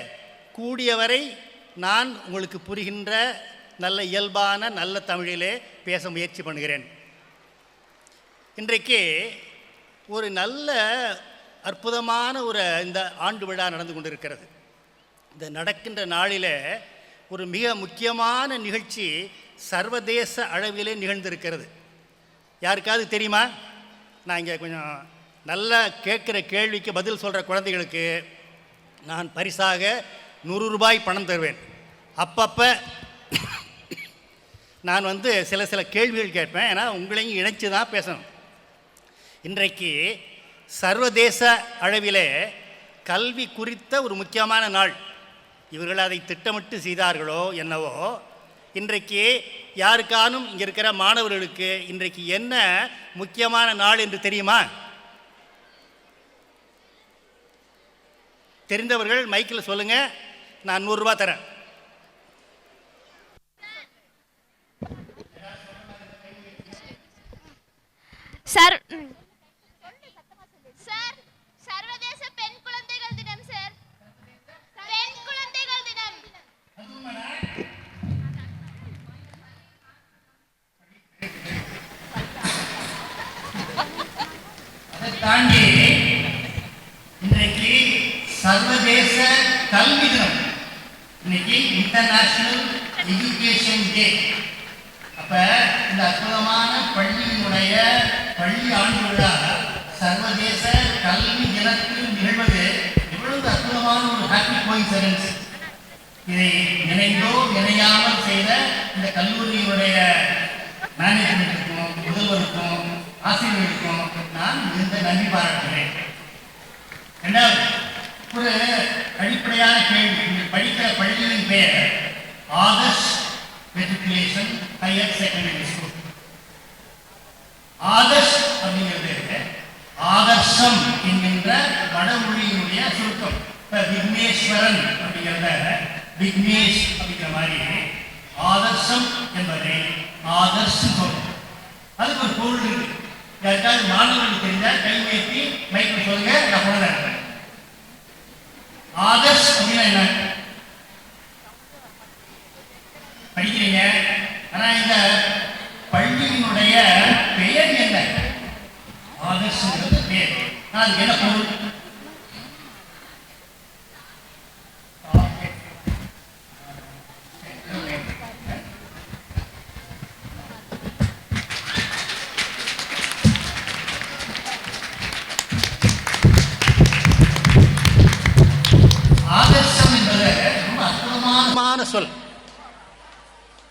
கூடியவரை நான் உங்களுக்கு புரிகின்ற நல்ல இயல்பான நல்ல தமிழிலே பேச முயற்சி பண்ணுகிறேன். இன்றைக்கு ஒரு நல்ல அற்புதமான இந்த ஆண்டு விழா நடந்து கொண்டிருக்கிறது. இந்த நடக்கின்ற நாளில் ஒரு மிக முக்கியமான நிகழ்ச்சி சர்வதேச அளவிலே நிகழ்ந்திருக்கிறது. யாருக்காவது தெரியுமா? நான் இங்கே கொஞ்சம் நல்லா கேட்குற கேள்விக்கு பதில் சொல்கிற குழந்தைகளுக்கு நான் பரிசாக 100 ரூபாய் பணம் தருவேன். அப்பப்போ நான் சில கேள்விகள் கேட்பேன். ஏன்னா உங்களையும் இணைச்சு தான் பேசணும். இன்றைக்கு சர்வதேச அளவிலே கல்வி குறித்த ஒரு முக்கியமான நாள். இவர்கள் அதை திட்டமிட்டு செய்தார்களோ என்னவோ, இன்றைக்கு யாருக்கானும் இங்கே இருக்கிற மாணவர்களுக்கு இன்றைக்கு என்ன முக்கியமான நாள் என்று தெரியுமா? தெரிந்தவர்கள் மைக்கில் சொல்லுங்கள், நான் 100 ரூபா தரேன். சார், சர்வதேச பெண் குழந்தைகள் தினம் சார். பெண் குழந்தைகள் தினம். அதை தாண்டி இன்றைக்கு சர்வதேச கல்வி தினம். இன்னைக்கு இன்டர்நேஷனல் எஜுகேஷன் டே. அப்ப இந்த அற்புதமான பள்ளியினுடைய பள்ளி ஆண்டு விழா சர்வதேச கல்வி தினத்தில் நிகழ்வது எவ்வளவு அற்புதமான ஒரு ஹாப்பி கோயின்சிடன்ஸ். இதை நினைந்தோ நினையாமல் செய்த இந்த கல்லூரியினுடைய மேனேஜ்மெண்ட்டுக்கும் முதல்வருக்கும் ஆசிரியர்களுக்கும் நான் மிகுந்த நன்றி பாராட்டுகிறேன். இரண்டாவது, ஒரு அடிப்படையான கேள்வி. நீங்கள் படிக்கிற பள்ளியின் பெயர் Adarsh matriculation higher secondary school. Adarsh அப்படிங்கிறது ஆதர்ஷம் என்கின்ற வடமொழியினுடைய சுருக்கம். இப்போ விக்னேஸ்வரன் அப்படிங்கிறத விக்னேஷ் அப்படிங்கிற மாதிரி ஆதர்ஷம் என்பதை ஆதர்ஷ் சொல்லும். அதுக்கு ஒரு பொருள் இருக்கு. யாருக்காவது மாணவர்களுக்கு தெரிஞ்சால் கை உயர்த்தி மைக்கில் சொல்லுங்க, நான் பொருள் இருக்கிறேன். ஆதர்ஷ் அப்படின்னா என்ன? படிக்கிறீங்க, ஆனா இந்த பள்ளியினுடைய பெயர் என்ன? ஆதர்ஷங்கிறது பெயர். அதுக்கு என்ன பொருள்? ஆதர்ஷம் என்பது ரொம்ப அற்புதமான சொல்.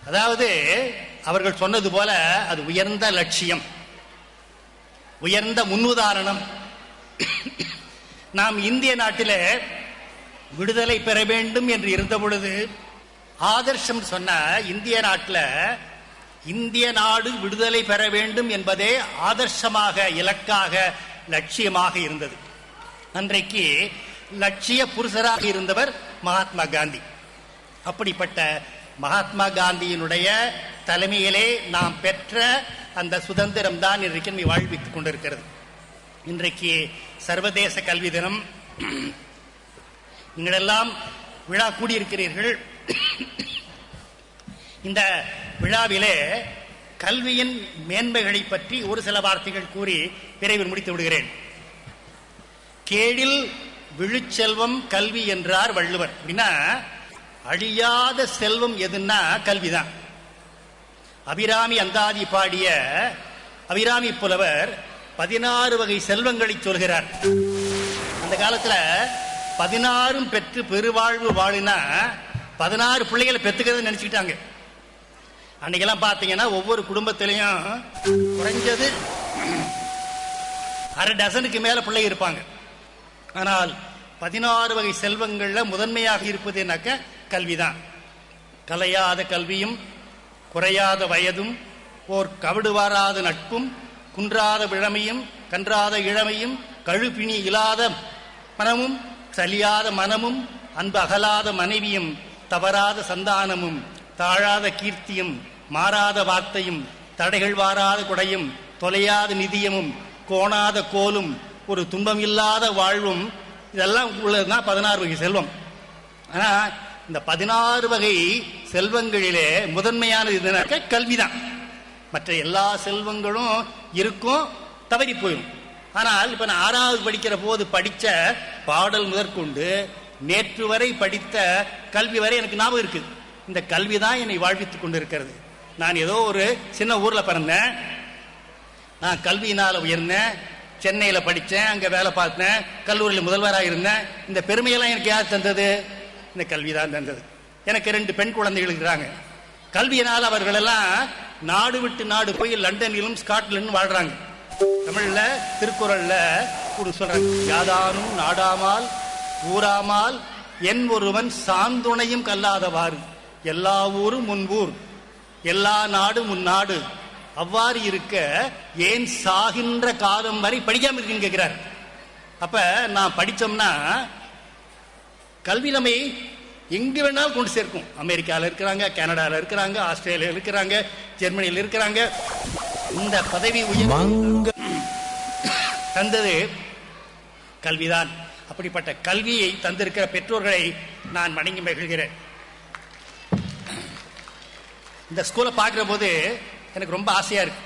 அதாவது அவர்கள் சொன்னது போல அது உயர்ந்த லட்சியம், உயர்ந்த முன்னுதாரணம். நாம் இந்திய நாட்டில் விடுதலை பெற வேண்டும் என்று இருந்த பொழுது ஆதர்ஷம் சொன்ன இந்திய நாட்டில் இந்திய நாடு விடுதலை பெற வேண்டும் என்பதே ஆதர்ஷமாக, இலக்காக, லட்சியமாக இருந்தது. அன்றைக்கு லட்சிய புருஷராக இருந்தவர் மகாத்மா காந்தி. அப்படிப்பட்ட மகாத்மா காந்தியினுடைய தலைமையிலே நாம் பெற்ற அந்த சுதந்திரம் தான் இன்றைக்கு நம்மை வாழ்வித்துக் கொண்டிருக்கிறது. இன்றைக்கு சர்வதேச கல்வி தினம். நீங்களெல்லாம் விழா கூடியிருக்கிறீர்கள். இந்த விழாவிலே கல்வியின் மேன்மைகளை பற்றி ஒரு சில வார்த்தைகள் கூறி விரைவில் முடித்து விடுகிறேன். கேடில் விழுச்செல்வம் கல்வி என்றார் வள்ளுவர். அப்படின்னா அழியாத செல்வம் எதுன்னா கல்விதான். அபிராமி அந்தாதி பாடிய அபிராமி புலவர் 16 வகை செல்வங்களை சொல்கிறார். அந்த காலத்துல 16 பெற்று பெருவாழ்வு வாழுனா 16 பிள்ளைகளை பெற்றுக்கிறது நினைச்சுக்கிட்டாங்க. அன்னைக்கெல்லாம் பார்த்தீங்கன்னா ஒவ்வொரு குடும்பத்திலையும் குறைஞ்சது அரை டசனுக்கு மேல பிள்ளை இருப்பாங்க. ஆனால் 16 வகை செல்வங்கள்ல முதன்மையாக இருப்பது என்னக்க கல்விதான். கலையாத கல்வியும் குறையாத வயதும் ஓர் கவிடுவாராத நட்பும் குன்றாத விழமையும் கன்றாத இளமையும் கழுப்பிணி இல்லாத மனமும் சலியாத மனமும் அன்பு அகலாத மனைவியும் தவறாத சந்தானமும் தாழாத கீர்த்தியும் மாறாத வார்த்தையும் தடைகள் வாராத குடையும் தொலையாத நிதியமும் கோணாத கோலும் ஒரு துன்பம் இல்லாத வாழ்வும், இதெல்லாம் உள்ளதுதான் 16 வகை செல்வம். ஆனா இந்த 16 வகை செல்வங்களிலே முதன்மையானது எதுனாக்க கல்விதான். மற்ற எல்லா செல்வங்களும் இருக்கும், தவறி போயிடும். ஆனால் இப்ப நான் 6வது படிக்கிற போது படித்த பாடல் முதற்கொண்டு நேற்று வரை படித்த கல்வி வரை எனக்கு ஞாபகம் இருக்கு. இந்த கல்வி தான் என்னை வாழ்வித்துக் கொண்டிருக்கிறது. நான் ஏதோ ஒரு சின்ன ஊர்ல பிறந்தேன், நான் கல்வியினால உயர்ந்தேன், சென்னையில படித்தேன், அங்க வேலை பார்த்தேன், கல்லூரியில் முதல்வராக இருந்தேன். இந்த பெருமையெல்லாம் எனக்கு யார் தந்தது? இந்த கல்விதான் தந்தது. எனக்கு 2 பெண் குழந்தைகள் இருக்கிறாங்க. கல்வியினால் அவர்களெல்லாம் நாடு விட்டு நாடு போய் லண்டனிலும் ஸ்காட்லாண்டும் வாழ்றாங்க. தமிழ்ல திருக்குறள்ல ஒரு சொல்றாங்க, யாதானும் நாடாமால் ஊராமால் என் ஒருவன் சாந்துணையும் கல்லாதவாறு எல்லா ஊரும் முன்பூர் எல்லா நாடு முன்னாடு அவ்வாறு இருக்க ஏன் சாகின்ற காலம் வரை படிக்காம இருக்குன்னு கேட்கிறார். அப்ப நான் படிச்சோம்னா கல்வி நம்மை எங்கு வேணாலும் கொண்டு சேர்க்கும். அமெரிக்காவில் இருக்கிறாங்க, கனடாவில் இருக்கிறாங்க, ஆஸ்திரேலியாவில் இருக்கிறாங்க, ஜெர்மனியில் இருக்கிறாங்க. இந்த பதவி உயர்வு தந்தது கல்விதான். அப்படிப்பட்ட கல்வியை தந்திருக்கிற பெற்றோர்களை நான் வணங்கி மகிழ்கிறேன். இந்த ஸ்கூலை பார்க்குற போது எனக்கு ரொம்ப ஆசையா இருக்கு.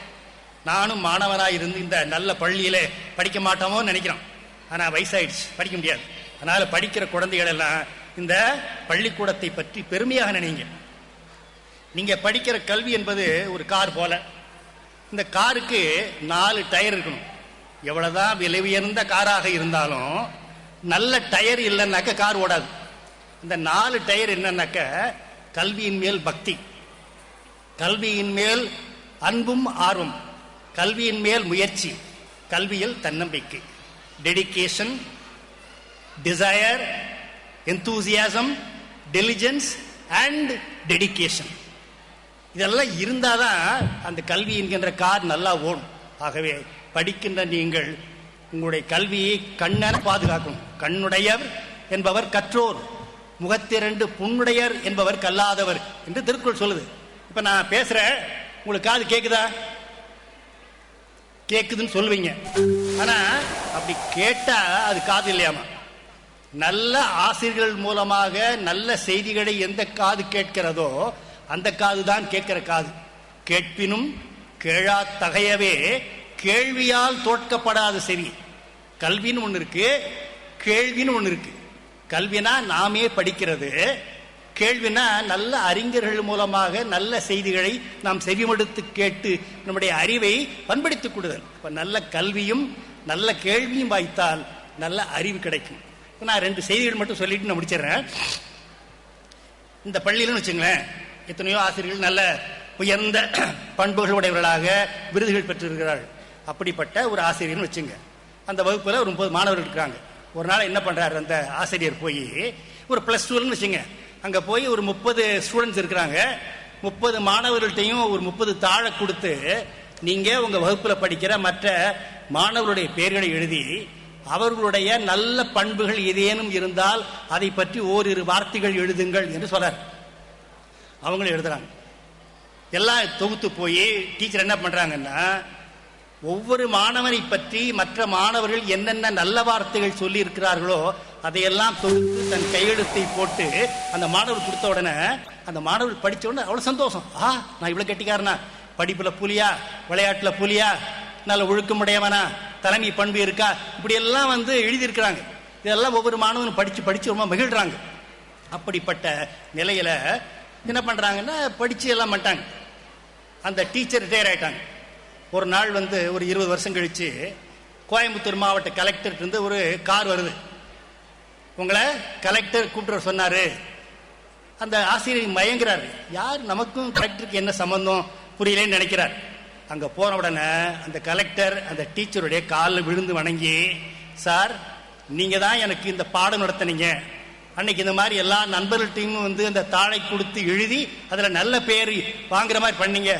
நானும் மாணவனாக இருந்து இந்த நல்ல பள்ளியில படிக்க மாட்டோமோன்னு நினைக்கிறோம். ஆனால் வயசாயிடுச்சு, படிக்க முடியாது. அதனால படிக்கிற குழந்தைகள் எல்லாம் இந்த பள்ளிக்கூடத்தை பற்றி பெருமையாக நினைங்க. நீங்க படிக்கிற கல்வி என்பது ஒரு கார் போல. இந்த காருக்கு 4 டயர் இருக்கணும். எவ்வளவுதான் விலை உயர்ந்த காராக இருந்தாலும் நல்ல டயர் இல்லைன்னாக்க கார் ஓடாது. இந்த 4 டயர் என்னன்னாக்க கல்வியின் மேல் பக்தி, கல்வியின் மேல் அன்பும் ஆர்வம், கல்வியின் மேல் முயற்சி, கல்வியில் தன்னம்பிக்கை, dedication, desire, enthusiasm, diligence and dedication. இதெல்லாம் இருந்தாதான் அந்த கல்வி என்கின்ற கார் நல்லா ஓடும். ஆகவே படிக்கின்ற நீங்கள் உங்களுடைய கல்வியை கண்ணென பாதுகாக்கணும். கண்ணுடையர் என்பவர் கற்றோர், முகத்திரண்டு புண்ணுடையர் என்பவர் கல்லாதவர் என்று திருக்குறள் சொல்லுது. இப்ப நான் பேசுறேன், உங்களுக்கு காது கேக்குதா? கேக்குதுன்னு சொல்லுவீங்க. ஆனா அப்படி கேட்டா அது காது இல்லையாமா. நல்ல ஆசிரியர்கள் மூலமாக நல்ல செய்திகளை எந்த காது கேட்கிறதோ அந்த காது தான் கேட்கிற காது. கேட்பினும் கேளா தகையவே கேள்வியால் தோற்கப்படாத செவி. கல்வின்னு ஒண்ணு இருக்கு, கேள்வின்னு ஒண்ணு இருக்கு. கல்வினா நாமே படிக்கிறது, கேள்வினா நல்ல அறிஞர்கள் மூலமாக நல்ல செய்திகளை நாம் செவிமடுத்து கேட்டு நம்முடைய அறிவை பண்படுத்திக் கொள்ளுதல். இப்ப நல்ல கல்வியும் நல்ல கேள்வியும் வாய்த்தால் நல்ல அறிவு கிடைக்கும். நான் 2 செய்திகள் மட்டும் சொல்லிட்டு நான் முடிச்சிடறேன். இந்த பள்ளியில்னு வச்சுங்களேன், எத்தனையோ ஆசிரியர்கள் நல்ல உயர்ந்த பண்புகள் உடையவர்களாக விருதுகள் பெற்றிருக்கிறார்கள். அப்படிப்பட்ட ஒரு ஆசிரியர்னு வச்சுங்க. அந்த வகுப்புல ஒரு 30 மாணவர்கள் இருக்காங்க. ஒரு நாள் என்ன பண்றாரு அந்த ஆசிரியர், போய் ஒரு +2 வச்சுங்க, அங்க போய் ஒரு 30 ஸ்டூடெண்ட்ஸ் இருக்கிறாங்க. 30 மாணவர்கள்ட்டையும் ஒரு 30 தாழை கொடுத்து, நீங்க உங்க வகுப்புல படிக்கிற மற்ற மாணவர்களுடைய பெயர்களை எழுதி அவர்களுடைய நல்ல பண்புகள் ஏதேனும் இருந்தால் அதை பற்றி ஓரிரு வார்த்தைகள் எழுதுங்கள் என்று சொல்றார். அவங்களும் எழுதுறாங்க. எல்லாம் தொகுத்து போய் டீச்சர் என்ன பண்றாங்கன்னா, ஒவ்வொரு மாணவனை பற்றி மற்ற மாணவர்கள் என்னென்ன நல்ல வார்த்தைகள் சொல்லி இருக்கிறார்களோ அதையெல்லாம் தொகுத்து தன் கையெழுத்தை போட்டு அந்த மாணவர் கொடுத்த உடனே அந்த மாணவர் படிச்ச உடனே அவ்வளவு சந்தோஷம். நான் இவ்வளவு கெட்டிக்காரனா, படிப்புல புலியா, விளையாட்டுல புலியா, நல்ல ஒழுக்கமுடையவனா, தலைமை பண்பு இருக்கா, இப்படி எல்லாம் எழுதியிருக்கிறாங்க. இதெல்லாம் ஒவ்வொரு மாணவனும் படிச்சு படிச்சு ரொம்ப மகிழ்றாங்க. அப்படிப்பட்ட நிலையில என்ன பண்றாங்கன்னா, படிச்சு எல்லாம் பண்ணிட்டாங்க. அந்த டீச்சர் ரிட்டையர் ஆயிட்டாங்க. ஒரு நாள் ஒரு 20 வருஷம் கழிச்சு கோயம்புத்தூர் மாவட்ட கலெக்டர் இருந்து ஒரு கார் வருது. உங்களை கலெக்டர் கூப்பிட்டு சொன்னாரு. அந்த ஆசிரியர் மயங்குறாரு. யார், நமக்கும் கலெக்டருக்கு என்ன சம்பந்தம் புரியலன்னு நினைக்கிறார். அங்க போன உடனே அந்த கலெக்டர் அந்த டீச்சருடைய காலில் விழுந்து வணங்கி, சார் நீங்க தான் எனக்கு இந்த பாடம் நடத்தினீங்க. அன்னைக்கு இந்த மாதிரி எல்லா நண்பர்கள்ட்டையும் அந்த தாளை கொடுத்து எழுதி அதுல நல்ல பேர் வாங்குற மாதிரி பண்ணீங்க.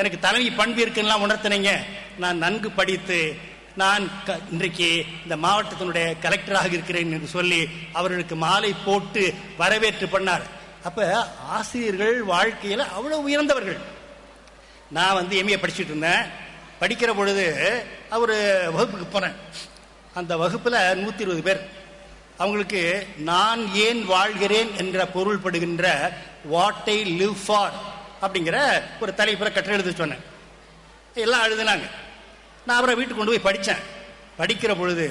எனக்கு தலைமை பண்பு இருக்குன்னா உணர்த்தினீங்க. நான் நன்கு படித்து நான் இன்றைக்கு இந்த மாவட்டத்தினுடைய கலெக்டராக இருக்கிறேன் என்று சொல்லி அவர்களுக்கு மாலை போட்டு வரவேற்று பண்ணார். அப்ப ஆசிரியர்கள் வாழ்க்கையில அவ்வளவு உயர்ந்தவர்கள். நான் எம்ஏ படிச்சுட்டு இருந்தேன். படிக்கிற பொழுது ஒரு வகுப்புக்கு போனேன். அந்த வகுப்புல 120 பேர். அவங்களுக்கு நான் ஏன் வாழ்கிறேன் என்ற பொருள்படுகின்ற வாட் ஐ லிவ் ஃபார் அப்படிங்கிற ஒரு தலைப்புற கட்டுரை எழுத சொன்னேன். எல்லாம் எழுதினாங்க. நான் அப்புறம் வீட்டுக்கு கொண்டு போய் படித்தேன். படிக்கிற பொழுது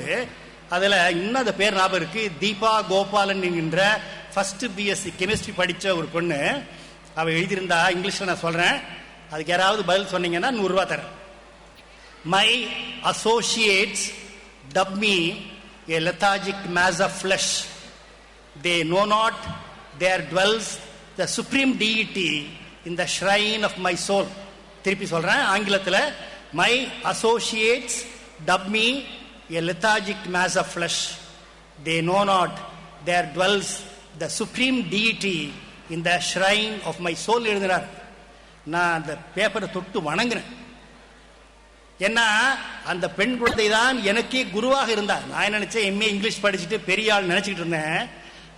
அதில் இன்னும் அந்த பேர் ஞாபகம் இருக்கு. தீபா கோபாலன் என்கின்ற ஃபர்ஸ்ட் பிஎஸ்சி கெமிஸ்ட்ரி படித்த ஒரு பொண்ணு. அவள் எழுதியிருந்தா, இங்கிலீஷில் நான் சொல்கிறேன், அதுக்கு யாராவது பதில் சொன்னீங்கன்னா 100 ரூபா தரேன். My associates dub me a lethargic mass of flesh. They know not there dwells the supreme deity in the shrine of my soul. திருப்பி சொல்றேன் ஆங்கிலத்தில். My associates dub me a lethargic mass of flesh. They know not there dwells the supreme deity in the shrine of my soul எழுதினார். நான் அந்த பேப்பரை தொட்டு வணங்குறேன். ஏன்னா அந்த பெண் குழந்தை தான் எனக்கே குருவாக இருந்தார். நான் நினைச்சேன் எம்ஏ இங்கிலீஷ் படிச்சுட்டு பெரிய ஆள் நினைச்சிட்டு இருந்தேன்.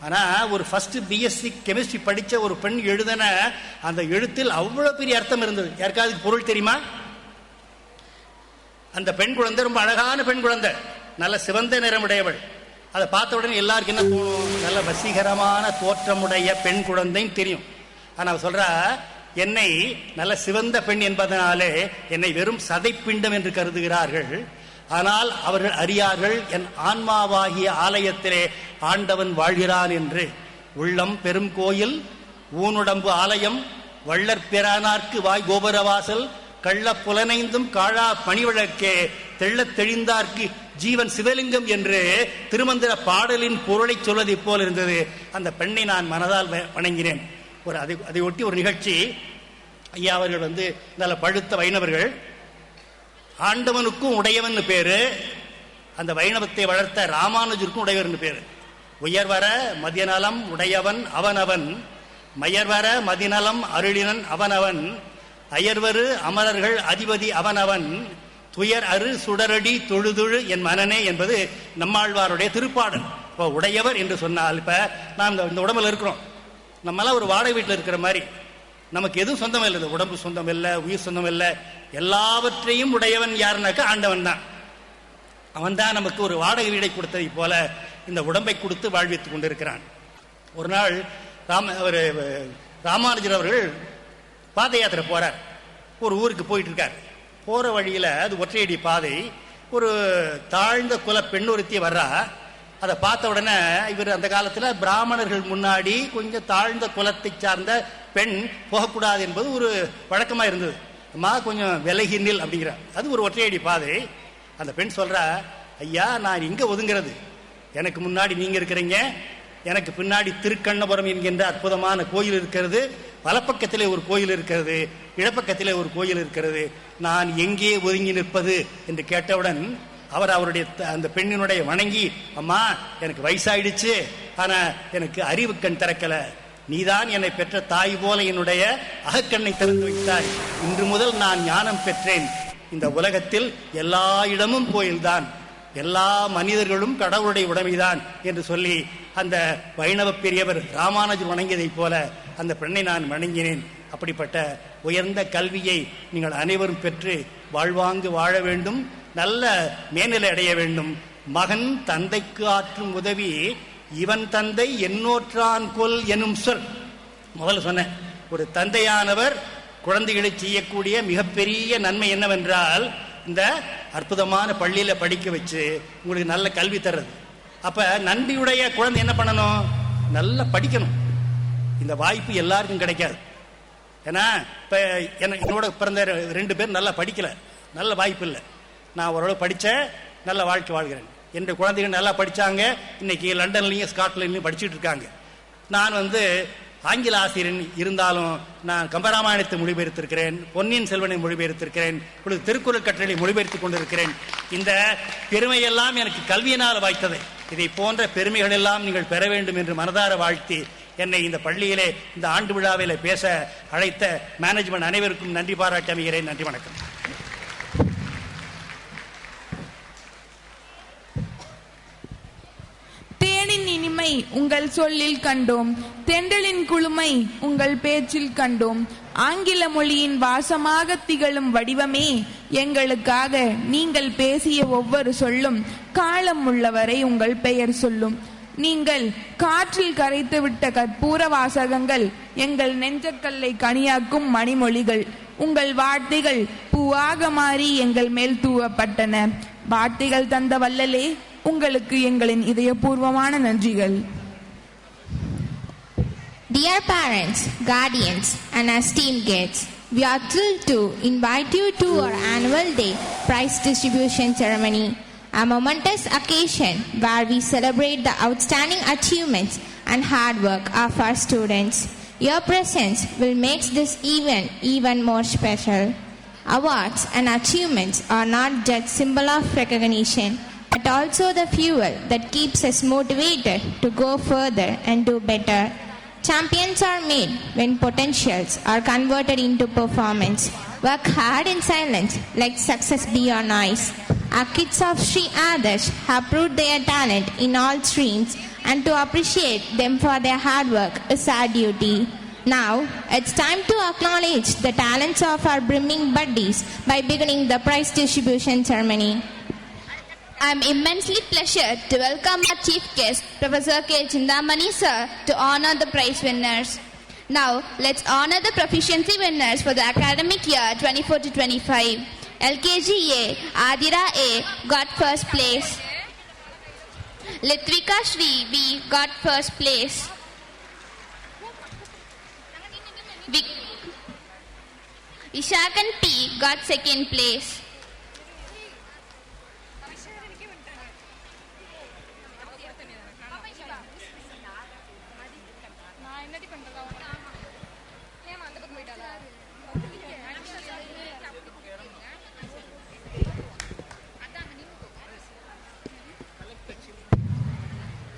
ஆனா ஒரு ஃபர்ஸ்ட் பிஎஸ்சி கெமிஸ்ட்ரி படிச்ச ஒரு பெண் எழுதின அந்த எழுத்தில் அவ்வளவு பெரிய அர்த்தம் இருந்தது. யாருக்காவது பொருள் தெரியுமா? அந்த பெண் குழந்தை ரொம்ப அழகான பெண் குழந்தை, நல்ல சிவந்த நிறமுடையவள். அதை பார்த்த உடனே எல்லாருக்கும் என்ன தோணும்? நல்ல வசீகரமான தோற்றமுடைய பெண் குழந்தைன்னு தெரியும். ஆனா அவ சொல்றா, என்னை நல்ல சிவந்த பெண் என்பதனாலே என்னை வெறும் சதைப்பிண்டம் என்று கருதுகிறார்கள். ஆனால் அவர்கள் அறியார்கள் என் ஆன்மாவாகிய ஆலயத்திலே ஆண்டவன் வாழ்கிறான் என்று. உள்ளம் பெரும் கோயில், ஊனுடம்பு ஆலயம், வள்ளற் பிரானார்க்கு வாய் கோபுரவாசல், கள்ள புலனைந்தும் காழா பணிவிளக்கே, தெள்ளத் தெளிந்தார்க்கு ஜீவன் சிவலிங்கம் என்று திருமந்திர பாடலின் பொருளை சொல்வதை போல் இருந்தது. அந்த பெண்ணை நான் மனதால் வணங்கினேன். அதை ஒட்டி ஒரு நிகழ்ச்சி. ஐயா அவர்கள் நல்ல பழுத்த வைணவர்கள். ஆண்டவனுக்கும் உடையவன் பேரு, அந்த வைணவத்தை வளர்த்த ராமானுஜருக்கும் உடையவன் பேரு. உயர்வர மதியநலம் உடையவன் அவனவன், மயர்வர மதிநலம் அருளினன் அவனவன், அயர்வரு அமரர்கள் அதிபதி அவனவன், துயர் அரு சுடரடி தொழுதுழு என் மனனே என்பது நம்மாழ்வாருடைய திருப்பாடல். இப்போ உடையவர் என்று சொன்னால், இப்ப நாம் இந்த உடம்புல இருக்கிறோம், நம்மளாம் ஒரு வாடகை வீட்டில் இருக்கிற மாதிரி. நமக்கு எதுவும் சொந்தம் இல்லை, உடம்பு சொந்தம் இல்லை, உயிர் சொந்தம் இல்லை. எல்லாவற்றையும் உடையவன் யாருனாக்கா ஆண்டவன் தான். அவன் தான் நமக்கு ஒரு வாடகை வீடை கொடுத்ததை போல இந்த உடம்பை கொடுத்து வாழ்வித்துக் கொண்டிருக்கிறான். ஒரு நாள் ராமானுஜர் அவர்கள் பாத யாத்திரை போறார். ஒரு ஊருக்கு போயிட்டு இருக்கார். போற வழியில அது ஒற்றையடி பாதை. ஒரு தாழ்ந்த குல பெண் ஒருத்தி வர்றா. அதை பார்த்த உடனே இவர் அந்த காலத்தில் பிராமணர்கள் முன்னாடி கொஞ்சம் தாழ்ந்த குலத்தை சார்ந்த பெண் போகக்கூடாது என்பது ஒரு வழக்கமாக இருந்தது. அம்மா கொஞ்சம் விலகி நில் அப்படிங்கிறார். அது ஒரு ஒற்றையடி பாதை. அந்த பெண் சொல்றா, ஐயா நான் இங்கே ஒதுங்கிறது, எனக்கு முன்னாடி நீங்கள் இருக்கிறீங்க, எனக்கு பின்னாடி திருக்கண்ணபுரம் என்கின்ற அற்புதமான கோயில் இருக்கிறது, வலப்பக்கத்திலே ஒரு கோயில் இருக்கிறது, இடப்பக்கத்திலே ஒரு கோயில் இருக்கிறது, நான் எங்கே ஒதுங்கி நிற்பது என்று கேட்டவுடன் அவருடைய அந்த பெண்ணினுடைய வணங்கி, அம்மா எனக்கு வயசாயிடுச்சு, ஆனா எனக்கு அறிவு கண் திறக்கல, நீதான் என்னை பெற்ற தாய் போல என்னுடைய அகக்கண்ணை திறந்து வைத்தாய், இன்று முதல் நான் ஞானம் பெற்றேன், இந்த உலகத்தில் எல்லா இடமும் கோயில்தான், எல்லா மனிதர்களும் கடவுளுடைய உடைமைதான் என்று சொல்லி அந்த வைணவ பெரியவர் ராமானுஜர் வணங்கியதைப் போல அந்த பெண்ணை நான் வணங்கினேன். அப்படிப்பட்ட உயர்ந்த கல்வியை நீங்கள் அனைவரும் பெற்று வாழ்வாங்கு வாழ வேண்டும், நல்ல மேல்நிலை அடைய வேண்டும். மகன் தந்தைக்கு ஆற்றும் உதவி இவன் தந்தை என்னோற்றான் கொல் எனும் சொல். முதல்ல சொன்னேன், ஒரு தந்தையானவர் குழந்தைகளை செய்யக்கூடிய மிகப்பெரிய நன்மை என்னவென்றால் இந்த அற்புதமான பள்ளியில படிக்க வச்சு உங்களுக்கு நல்ல கல்வி தர்றது. அப்ப நன்றியுடைய குழந்தை என்ன பண்ணணும்? நல்லா படிக்கணும். இந்த வாய்ப்பு எல்லாருக்கும் கிடைக்காது. ஏன்னா இப்ப என்னோட பிறந்த 2 பேர் நல்லா படிக்கல, நல்ல வாய்ப்பு இல்லை. நான் ஓரளவு படித்தேன், நல்ல வாழ்க்கை வாழ்கிறேன். என் குழந்தைகள் நல்லா படித்தாங்க, இன்னைக்கு லண்டன்லையும் ஸ்காட்லாண்ட்லையும் படிச்சுட்டு இருக்காங்க. நான் ஆங்கில ஆசிரியன் இருந்தாலும் நான் கம்பராமாயணத்தை மொழிபெயர்த்திருக்கிறேன், பொன்னியின் செல்வனை மொழிபெயர்த்திருக்கிறேன், இப்பொழுது திருக்குறள் கற்றலை மொழிபெயர்த்துக் கொண்டிருக்கிறேன். இந்த பெருமையெல்லாம் எனக்கு கல்வியினால் வாய்த்தது. இதை போன்ற பெருமைகள் எல்லாம் நீங்கள் பெற வேண்டும் என்று மனதார வாழ்த்தி என்னை இந்த பள்ளியிலே இந்த ஆண்டு விழாவிலே பேச அழைத்த மேனேஜ்மெண்ட் அனைவருக்கும் நன்றி பாராட்டி அமைகிறேன். நன்றி, வணக்கம். தேனின் இனிமை உங்கள் சொல்லில் கண்டோம், தென்றலின் குளுமை உங்கள் பேச்சில் கண்டோம், ஆங்கில மொழியின் வாசமாக திகழும் வடிவமே எங்களுக்காக நீங்கள் பேசிய ஒவ்வொரு சொல்லும் காலம் உள்ளவரை உங்கள் பெயர் சொல்லும். நீங்கள் காற்றில் கரைத்துவிட்ட கற்பூர வாசகங்கள் எங்கள் நெஞ்சக்கல்லை கனியாக்கும் மணிமொழிகள். உங்கள் வார்த்தைகள் பூவாக மாறி எங்கள் மேல் தூவப்பட்டன. வார்த்தைகள் தந்த வல்லலே, உங்களுக்கு எங்களின் இதயபூர்வமான நன்றிகள். Dear parents, guardians and esteemed guests, we are thrilled to invite you to our annual day prize distribution ceremony, a momentous occasion where we celebrate the outstanding achievements and hard work of our students. Your presence will make this event even more special. Awards and achievements are not just symbol of recognition, but also the fuel that keeps us motivated to go further and do better. Champions are made when potentials are converted into performance. Work hard in silence, let success be your noise. Our kids of Sri Adarsh have proved their talent in all streams, and to appreciate them for their hard work is our duty. Now, it's time to acknowledge the talents of our brimming buddies by beginning the prize distribution ceremony. I am immensely pleasured to welcome our chief guest, Professor K. Chindamani sir, to honor the prize winners. Now, let's honor the proficiency winners for the academic year 24-25. LKG A, Adira A got first place. Litvika Shri B got first place. Ishakan P got second place.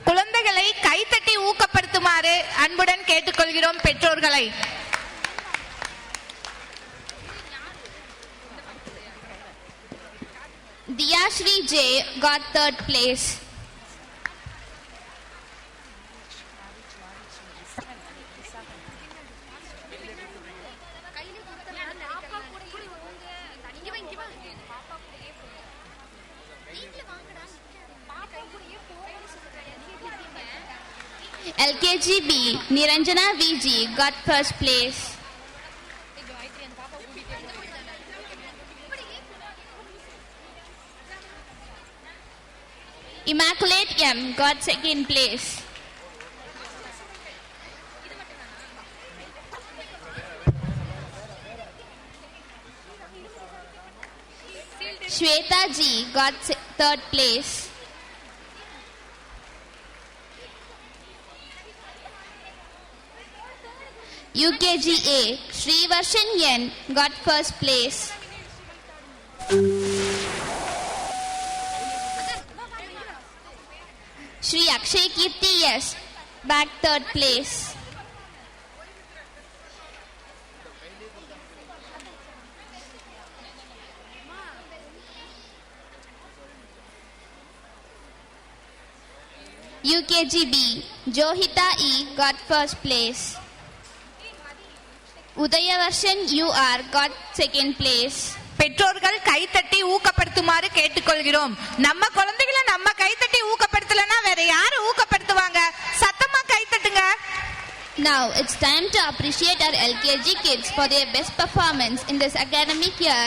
குழந்தைகளை கைத்தட்டி ஊக்கப்படுத்துமாறு அன்புடன் கேட்டுக்கொள்கிறோம் பெற்றோர்களை. Diyashri J got third place. LKG B, Niranjana VG got first place. Immaculate M got second place. Shweta G got third place. UKG A, Srivarshan N got first place. Shri Akshay Kirti S back third place. UKG B, Johita E got first place. Udayavarshan UR got second place. பெற்றோர்கள் கைத்தட்டி ஊக்கப்படுத்துமாறு கேட்டுக்கொள்கிறோம். நம்ம குழந்தைகளை நம்ம கைத்தட்டி ஊக்கப்படுத்தலனா வேற யாரு ஊக்கப்படுத்துவாங்க? சத்தமா கைத்தட்டுங்க. Now it's time to appreciate our LKG kids for their best performance in this academic year.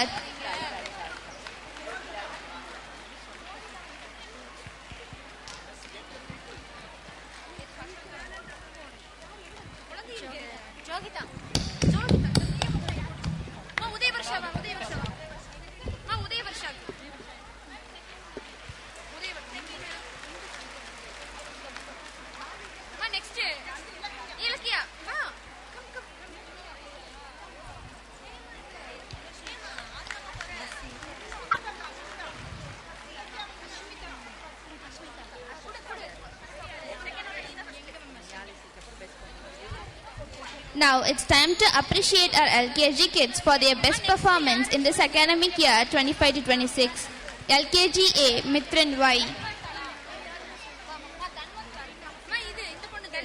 Now it's time to appreciate our LKG kids for their best performance in this academic year 25-26. LKG A, Mithran Y.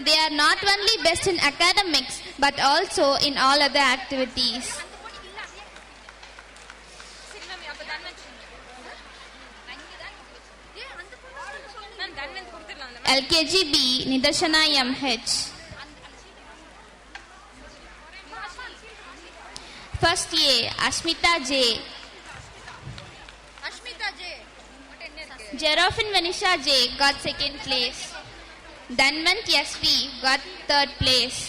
They are not only best in academics but also in all other activities. LKG B, Nidarshana MH. First A, Ashmita J. Jerofin Vanisha J got second place. Dhanvant SV got third place.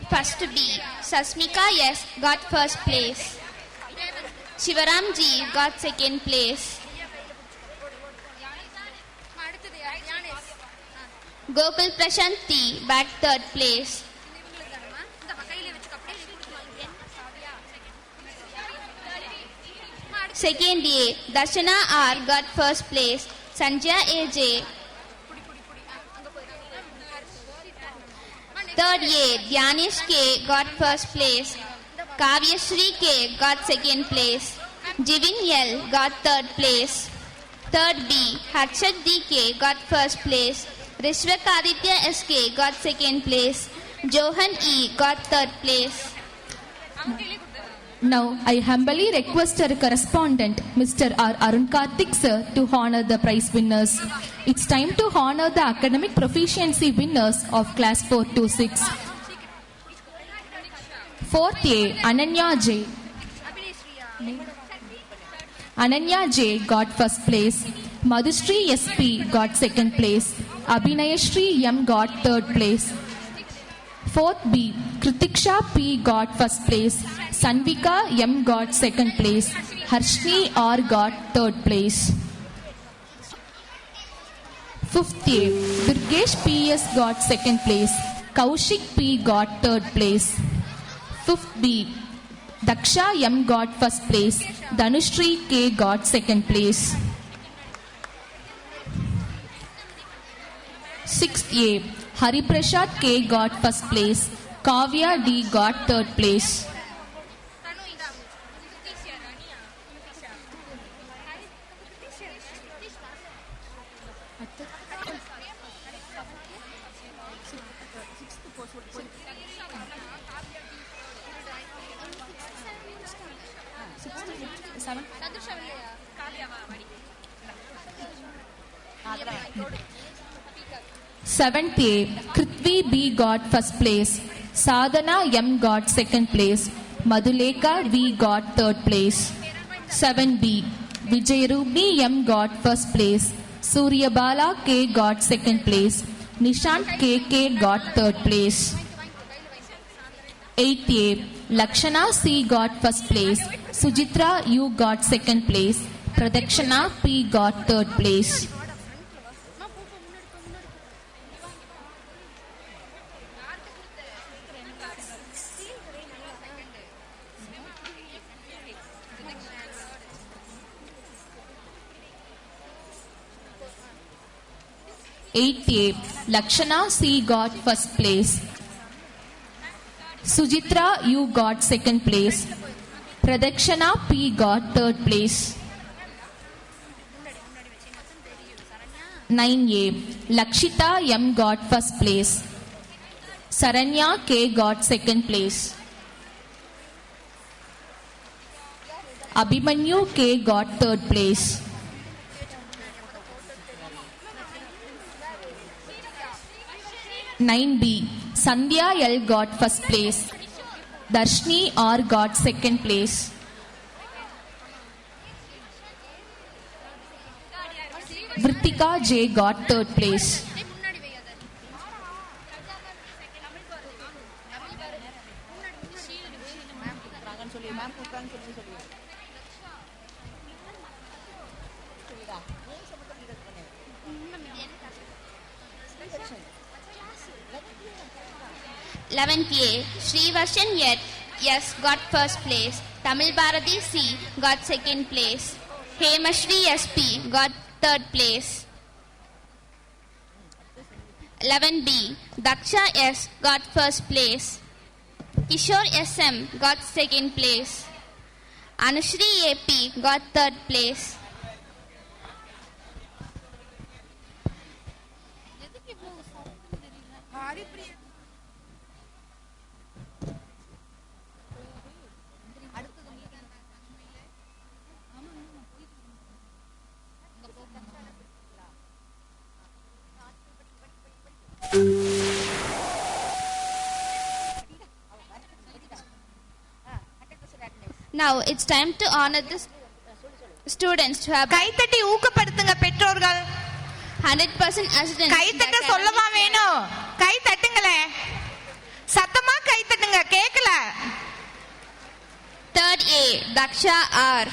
First B, Sasmika S got first place. Shivaram G got second place. Gokul Prashant T back third place. Second A, Darshana R got first place. Sanjaya AJ. Third A, Dhyanesh K got first place. Kavya Shri K got second place. Jivin L got third place. Third B, Harshad DK got first place. Rishwak Aditya SK got second place. Johan E got third place. Now, I humbly request our correspondent, Mr. R. Arun Karthik sir, to honor the prize winners. It's time to honor the academic proficiency winners of class 4 to 6. 4th A, Ananya J. Ananya J got first place. Madhushree SP got second place. Abhinayashri M got third place. 4th B, Kritiksha P got first place. Sanvika M got second place. Harshni R got third place. 5th A, Durgesh PS got second place. Kaushik P got third place. 5th B, Daksha M got first place. Dhanushri K got second place. 6th A, Hariprasad K got first place. Kavya D got third place. Seventh A, Krithvi B got first place. Sadhana M got second place. Madhuleka V got third place. 7B, Vijayarubni M got first place. Suryabala K got second place. Nishant KK got third place. 8th A, Lakshana C got first place. Sujitra U got second place. Pradakshana P got third place. 8th A, Lakshana C got first place. Sujitra U got second place. Pradakshana P got third place. 9A, Lakshita M got first place. Saranya K got second place. Abhimanyu K got third place. 9B, Sandhya L got first place. Darshni R got second place. Vritika J got third place. Eleventh A, Srivarshan Yet S got first place. Tamil Bharati C got second place. Hemashri SP got third place. 11B, Daksha S got first place. Kishore SM got second place. Anushri AP got third place. Now it's time to honor the students who have கைத்தட்டி ஊக்கப்படுத்துங்க பெற்றோர்கள். 100% attendance. கைத்தட்ட சொல்லமா வேணும். கை தட்டுங்களே, சத்தமா கை தட்டுங்க. பண்ணுங்க, கேட்கல. Third A, Daksha R.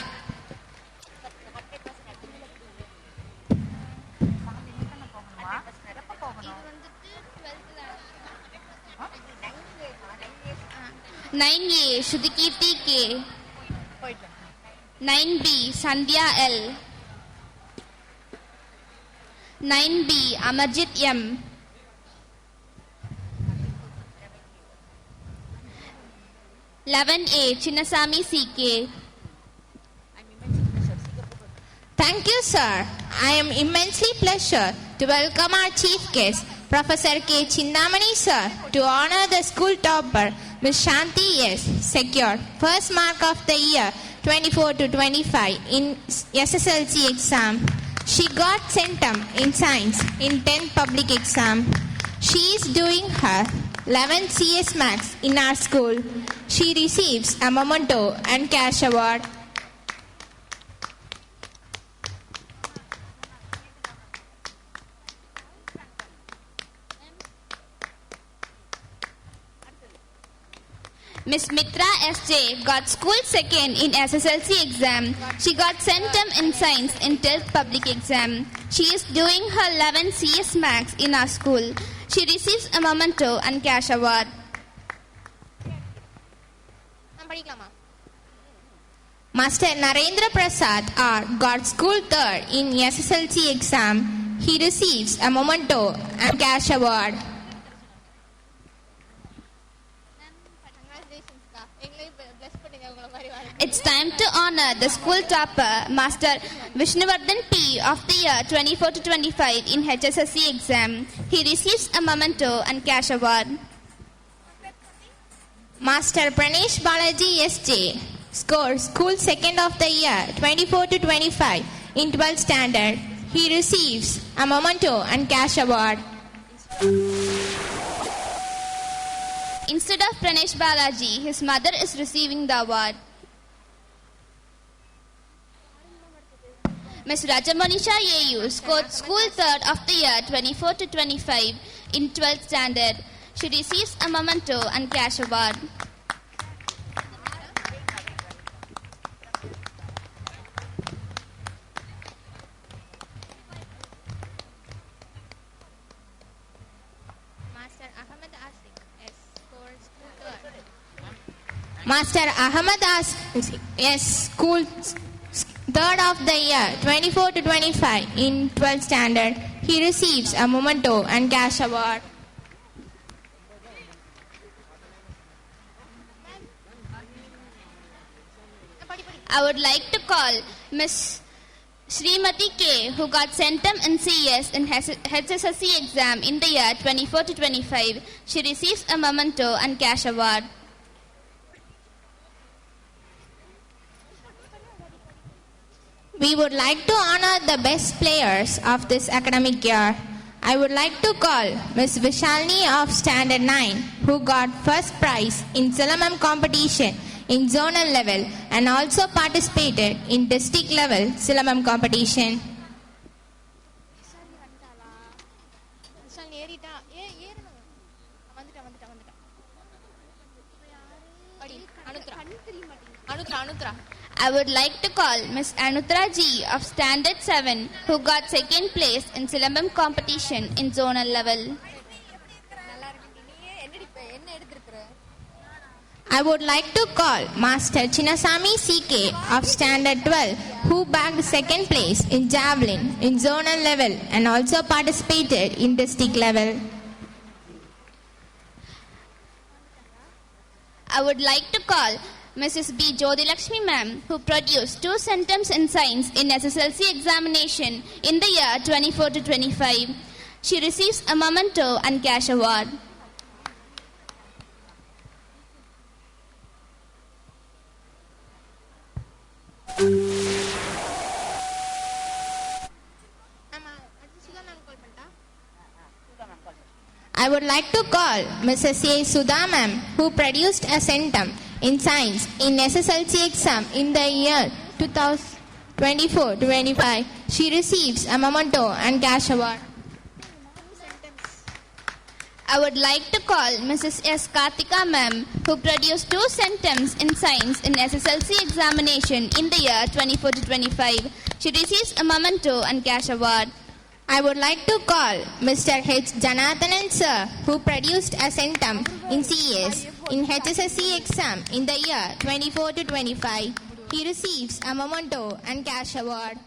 Nine A, Shudikirti K. 9B, Sandhya L. 9B, Amarjit M. 11A, Chinnasamy CK. Thank you, sir. I am immensely pleasure to welcome our chief guest, Professor K. Chindamani, sir, to honor the school topper, Ms. Shanti S. secured first mark of the year 24 to 25 in SSLC exam. She got centum in science in 10th public exam. She is doing her 11 CS Max in our school. She receives a memento and cash award. Miss Mitra SJ got school second in SSLC exam. She got centum in science in 12th public exam. She is doing her 11 CS Max in our school. She receives a memento and cash award. Master Narendra Prasad R got school third in SSLC exam. He receives a memento and cash award. It's time to honor the school topper, Master Vishnuvardhan P of the year 24 to 25 in HSSC exam. He receives a memento and cash award. Master Pranesh Balaji SJ scored school second of the year 24 to 25 in 12th standard. He receives a memento and cash award. Instead of Pranesh Balaji, his mother is receiving the award. Ms. Rajamonisha AU scored school third of the year 24 to 25 in 12th standard. She receives a memento and cash award. Master Ahmad Asif S school third of the year 24 to 25 in 12th standard. He receives a memento and cash award. I would like to call Miss Srimati K, who got centum in CS in HSSC exam in the year 24 to 25. She receives a memento and cash award. We would like to honor the best players of this academic year. I would like to call Ms. Vishalini of Standard 9, who got first prize in Silamam competition in zonal level and also participated in district level Silamam competition. I would like to call Miss Anutra G of Standard 7, who got second place in Silambam competition in zonal level. I would like to call Master Chinnasamy CK of Standard 12, who bagged second place in Javelin in zonal level and also participated in district level. I would like to call Mrs. B. Jodhilakshmi ma'am, who produced 2 centums in science in SSLC examination in the year 24 to 25. She receives a memento and cash award. I wowould like to call Mrs. A. Sudha ma'am, who produced a centum in science in SSLC exam in the year 2024-25. She receives a memento and cash award. I would like to call Mrs. S. Karthika ma'am, who produced 2 centums in science in SSLC examination in the year 24-25. She receives a memento and cash award. I would like to call Mr. H. Janathanan sir, who produced a centum in CS in HSSC exam in the year 24-25. He receives a memento and cash award.